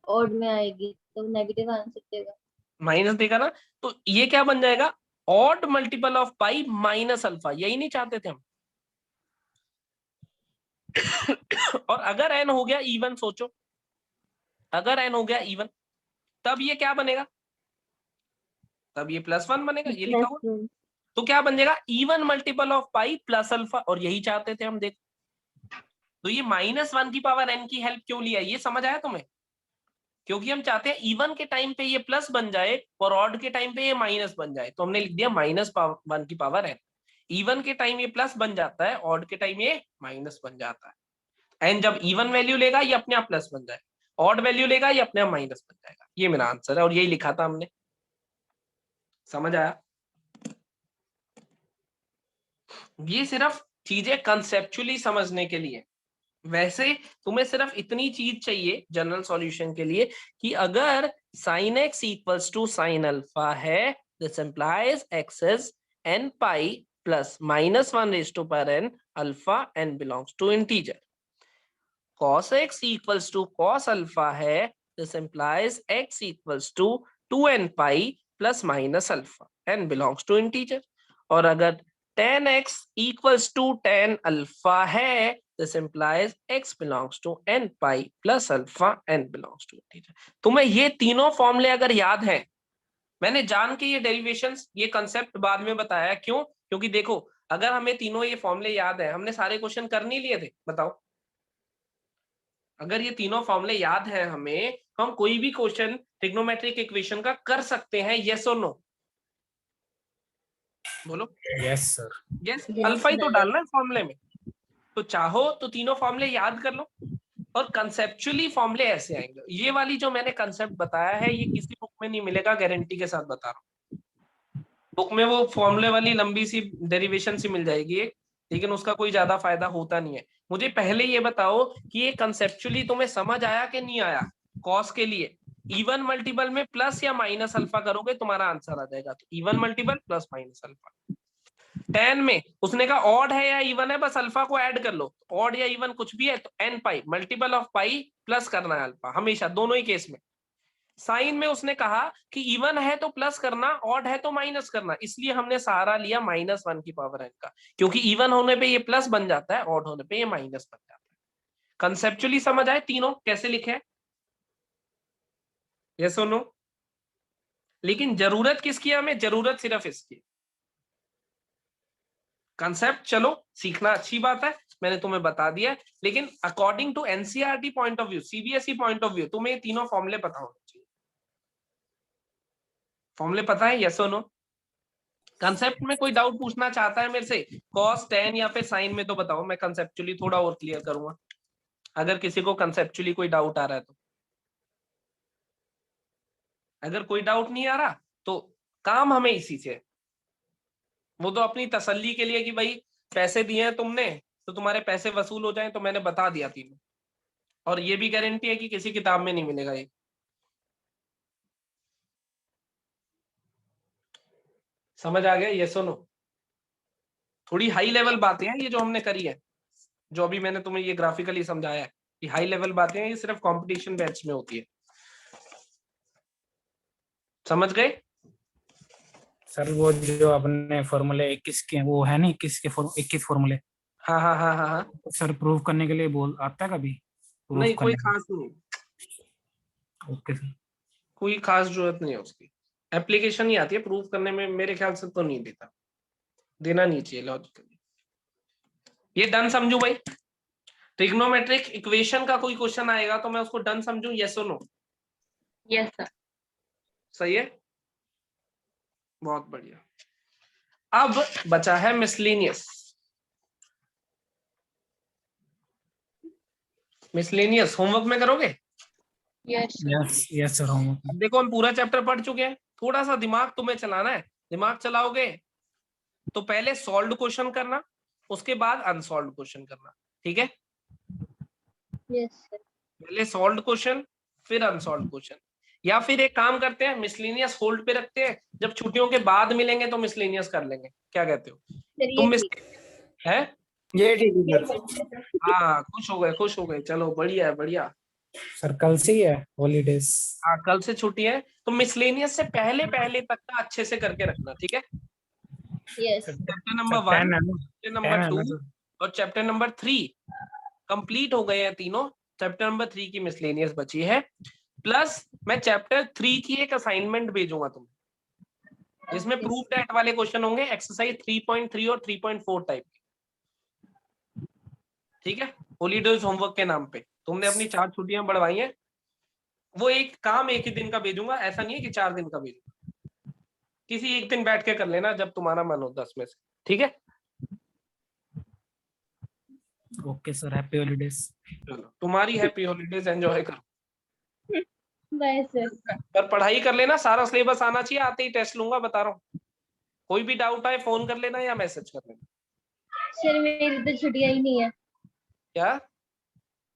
ऑड में आएगी तो नेगेटिव आंसर देगा। माइनस देगा ना, तो ये क्या बन जाएगा, odd multiple of pi minus alpha. यही नहीं चाहते थे हम। और अगर n हो गया इवन, सोचो अगर n हो गया इवन, तब ये क्या बनेगा, तब ये +1 बनेगा, ये लिखा हुआ। +1। तो क्या बन जाएगा, even multiple of pi plus alpha, और यही चाहते थे हम। देख, तो ये -1 की पावर n की हेल्प क्यों लिया, ये समझ आया तुम्हें? क्योंकि हम चाहते हैं इवन के टाइम पे ये प्लस बन जाए और ऑड के टाइम पे ये माइनस बन जाए, तो हमने लिख दिया -1 की पावर n। इवन के टाइम ये प्लस बन जाता है, ऑड के टाइम ये माइनस बन जाता है। n जब इवन वैल्यू लेगा ये अपने आप प्लस बन जाएगा, ऑड वैल्यू लेगा ये अपने आप माइनस बन जाएगा। ये मेरा आंसर है और यही लिखा था हमने। समझ आया? ये सिर्फ चीजें कंसेप्चुअली समझने के लिए। वैसे तुम्हें सिर्फ इतनी चीज चाहिए जनरल सॉल्यूशन के लिए कि अगर sin x equals to sin alpha है, this implies x is n pi plus -1 raise to power n alpha, n belongs to integer. cos x equals to cos alpha है, this implies x equals to 2n pi plus minus alpha, n belongs to integer. और अगर tan x equals to tan alpha है, this implies x belongs to n pi plus alpha, n belongs to integer। तुम्हें ये तीनों फॉर्मूले अगर याद हैं, मैंने जान के ये डेरिवेशंस, ये कंसेप्ट बाद में बताया, क्यों? क्योंकि देखो अगर हमें तीनों ये फॉर्मूले याद है, हमने सारे क्वेश्चन कर नहीं लिए थे, बताओ। अगर ये तीनों फॉर्मूले याद है हमें, हम कोई भी क्वेश्चन ट्रिग्नोमेट्रिक इक्वेशन का कर सकते हैं, यस और नो? बोलो yes sir. Yes. Yes, alpha ही तो sir. डालना है फॉर्मूले में, तो चाहो तो तीनों फॉर्मूले याद कर लो और कंसेप्चुअली फॉर्मूले ऐसे आएंगे। ये वाली जो मैंने कंसेप्ट बताया है ये किसी बुक में नहीं मिलेगा, गारंटी के साथ बता रहा हूँ। बुक में वो फॉर्मूले वाली लंबी सी डेरिवेशन सी मिल जाएगी एक, लेकिन उसका कोई ज्यादा फायदा होता नहीं है। मुझे पहले ये बताओ कि ये कंसेप्चुअली तुम्हें समझ आया कि नहीं आया? कॉस के लिए इवन मल्टीपल में प्लस या माइनस अल्फा करोगे तुम्हारा आंसर आ जाएगा, तो even multiple plus minus alpha. Ten में उसने कहा ऑड है या इवन है, बस अल्फा को ऐड कर लो, ऑड या इवन कुछ भी है तो n pi multiple of pi plus करना है अल्फा, हमेशा दोनों ही केस में। साइन में उसने कहा कि इवन है तो प्लस करना, ऑड है तो माइनस करना, इसलिए हमने सहारा लिया -1 की पावर n का, क्योंकि इवन होने पे ये प्लस बन जाता है, ऑड होने पे ये माइनस बन जाता है। कंसेप्चुअली समझ आए तीनों कैसे लिखे? यस और नो? लेकिन जरूरत किसकी है हमें? जरूरत सिर्फ इसकी। कंसेप्ट चलो सीखना अच्छी बात है, मैंने तुम्हें बता दिया, लेकिन according to NCERT point of view, CBSE point of view, तुम्हें ये तीनों फॉर्मूले पता होने चाहिए। फॉर्मूले पता है, यस और नो? कंसेप्ट में कोई डाउट पूछना चाहता है मेरे से, कॉस टेन या फिर साइन में, तो बताओ, मैं कंसेप्चुअली थोड़ा और क्लियर करूंगा अगर किसी को कंसेप्चुअली कोई डाउट आ रहा है तो। अगर कोई डाउट नहीं आ रहा तो काम हमें इसी से है। वो तो अपनी तसल्ली के लिए कि भाई पैसे दिए हैं तुमने तो तुम्हारे पैसे वसूल हो जाएं, तो मैंने बता दिया तीनों, और ये भी गारंटी है कि किसी किताब में नहीं मिलेगा ये। समझ आ गया, यस और नो? थोड़ी हाई लेवल बातें हैं ये जो हमने करी है, जो अभी मैंने तुम्हें ये ग्राफिकली समझाया है, कि हाई लेवल बातें हैं, ये सिर्फ कंपटीशन बैच में होती है। समझ गए? सर वो जो अपने फॉर्मूले 21 के वो है नहीं, 21 फॉर्मूले, हाँ हाँ हाँ हाँ हाँ। सर प्रूव करने के लिए बोल आता है कभी? प्रूव नहीं, कोई करने खास नहीं, ओके सर। कोई खास जरूरत नहीं है उसकी। एप्लीकेशन ही आती है प्रूव करने में, मेरे ख्याल से तो नहीं देता, देना नहीं चाहिए लॉजिकली। ये डन समझू भाई? ट्रिग्नोमेट्रिक इक्वेशन का कोई क्वेश्चन आएगा तो मैं उसको डन समझू, यस और नो? Yes sir. सही है, बहुत बढ़िया। अब बचा है मिसलेनियस। मिसलेनियस होमवर्क में करोगे? Yes yes yes sir homework. अब देखो हम पूरा चैप्टर पढ़ चुके हैं, थोड़ा सा दिमाग तुम्हें चलाना है। दिमाग चलाओगे तो पहले सॉल्व्ड क्वेश्चन करना, उसके बाद अनसॉल्व्ड क्वेश्चन करना, ठीक है? Yes, sir. पहले सॉल्व्ड क्वेश्चन फिर अनसॉल्व्ड क्वेश्चन, या फिर एक काम करते हैं मिसलेनियस होल्ड पे रखते हैं, जब छुट्टियों के बाद मिलेंगे तो मिसलेनियस कर लेंगे, क्या कहते हो? चलिए तुम मिस ठीक है? ये ठीक है है सर। हाँ, खुश हो गए, खुश हो गए, चलो बढ़िया है, बढ़िया। सर कल से ही है हॉलीडेज? हाँ, कल से छुट्टी है, तो मिसलेनियस से पहले पहले तक का अच्छे से करके रखना, ठीक है? Yes. चैप्टर नंबर 1, 10 है ना? चैप्टर 10 नंबर है 2 ना सर? और चैप्टर नंबर 3 कंप्लीट हो गए हैं तीनों। चैप्टर नंबर 3 की मिसलेनियस बची है, प्लस मैं चैप्टर 3 की एक असाइनमेंट भेजूंगा तुम्हें, जिसमें प्रूफ दैट वाले क्वेश्चन होंगे, एक्सरसाइज 3.3 और 3.4 टाइप के, ठीक है? हॉलीडेज होमवर्क के नाम पे तुमने अपनी 4 छुट्टियां बढ़वाई हैं, वो एक काम एक ही दिन का भेजूंगा, ऐसा नहीं है कि 4 दिन का भेजूंगा, किसी एक दिन बैठ के कर लेना जब तुम्हारा मन हो 10 में से, ठीक है? Okay sir, happy holidays. चलो, तुम्हारी हैप्पी हॉलीडेज, एंजॉय करो। Bye, sir. पर पढ़ाई कर लेना, सारा सिलेबस आना चाहिए, आते ही टेस्ट लूंगा, बता रहा हूँ। कोई भी डाउट आए फोन कर लेना या मैसेज कर लेना। सर मेरी तो छुट्टियां ही नहीं है, क्या?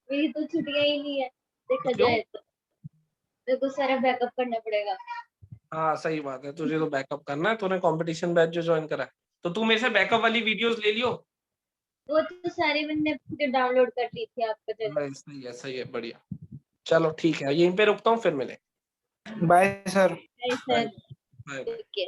मेरी तो छुट्टियां ही नहीं है, देखा क्यों? जाए तो मेरे को सारा बैकअप करना पड़ेगा। हाँ सही बात है, तुझे तो बैकअप करना है, तूने कंपटीशन बैच जो ज्वाइन करा है, तो तू मेरे से बैकअप वाली वीडियोस ले लियो। वो तो सारी मैंने डाउनलोड कर ली थी आपको जब। सही है, बढ़िया। चलो ठीक है, यहीं पे रुकता हूँ, फिर मिले। Bye sir. Sir bye. ठीक है।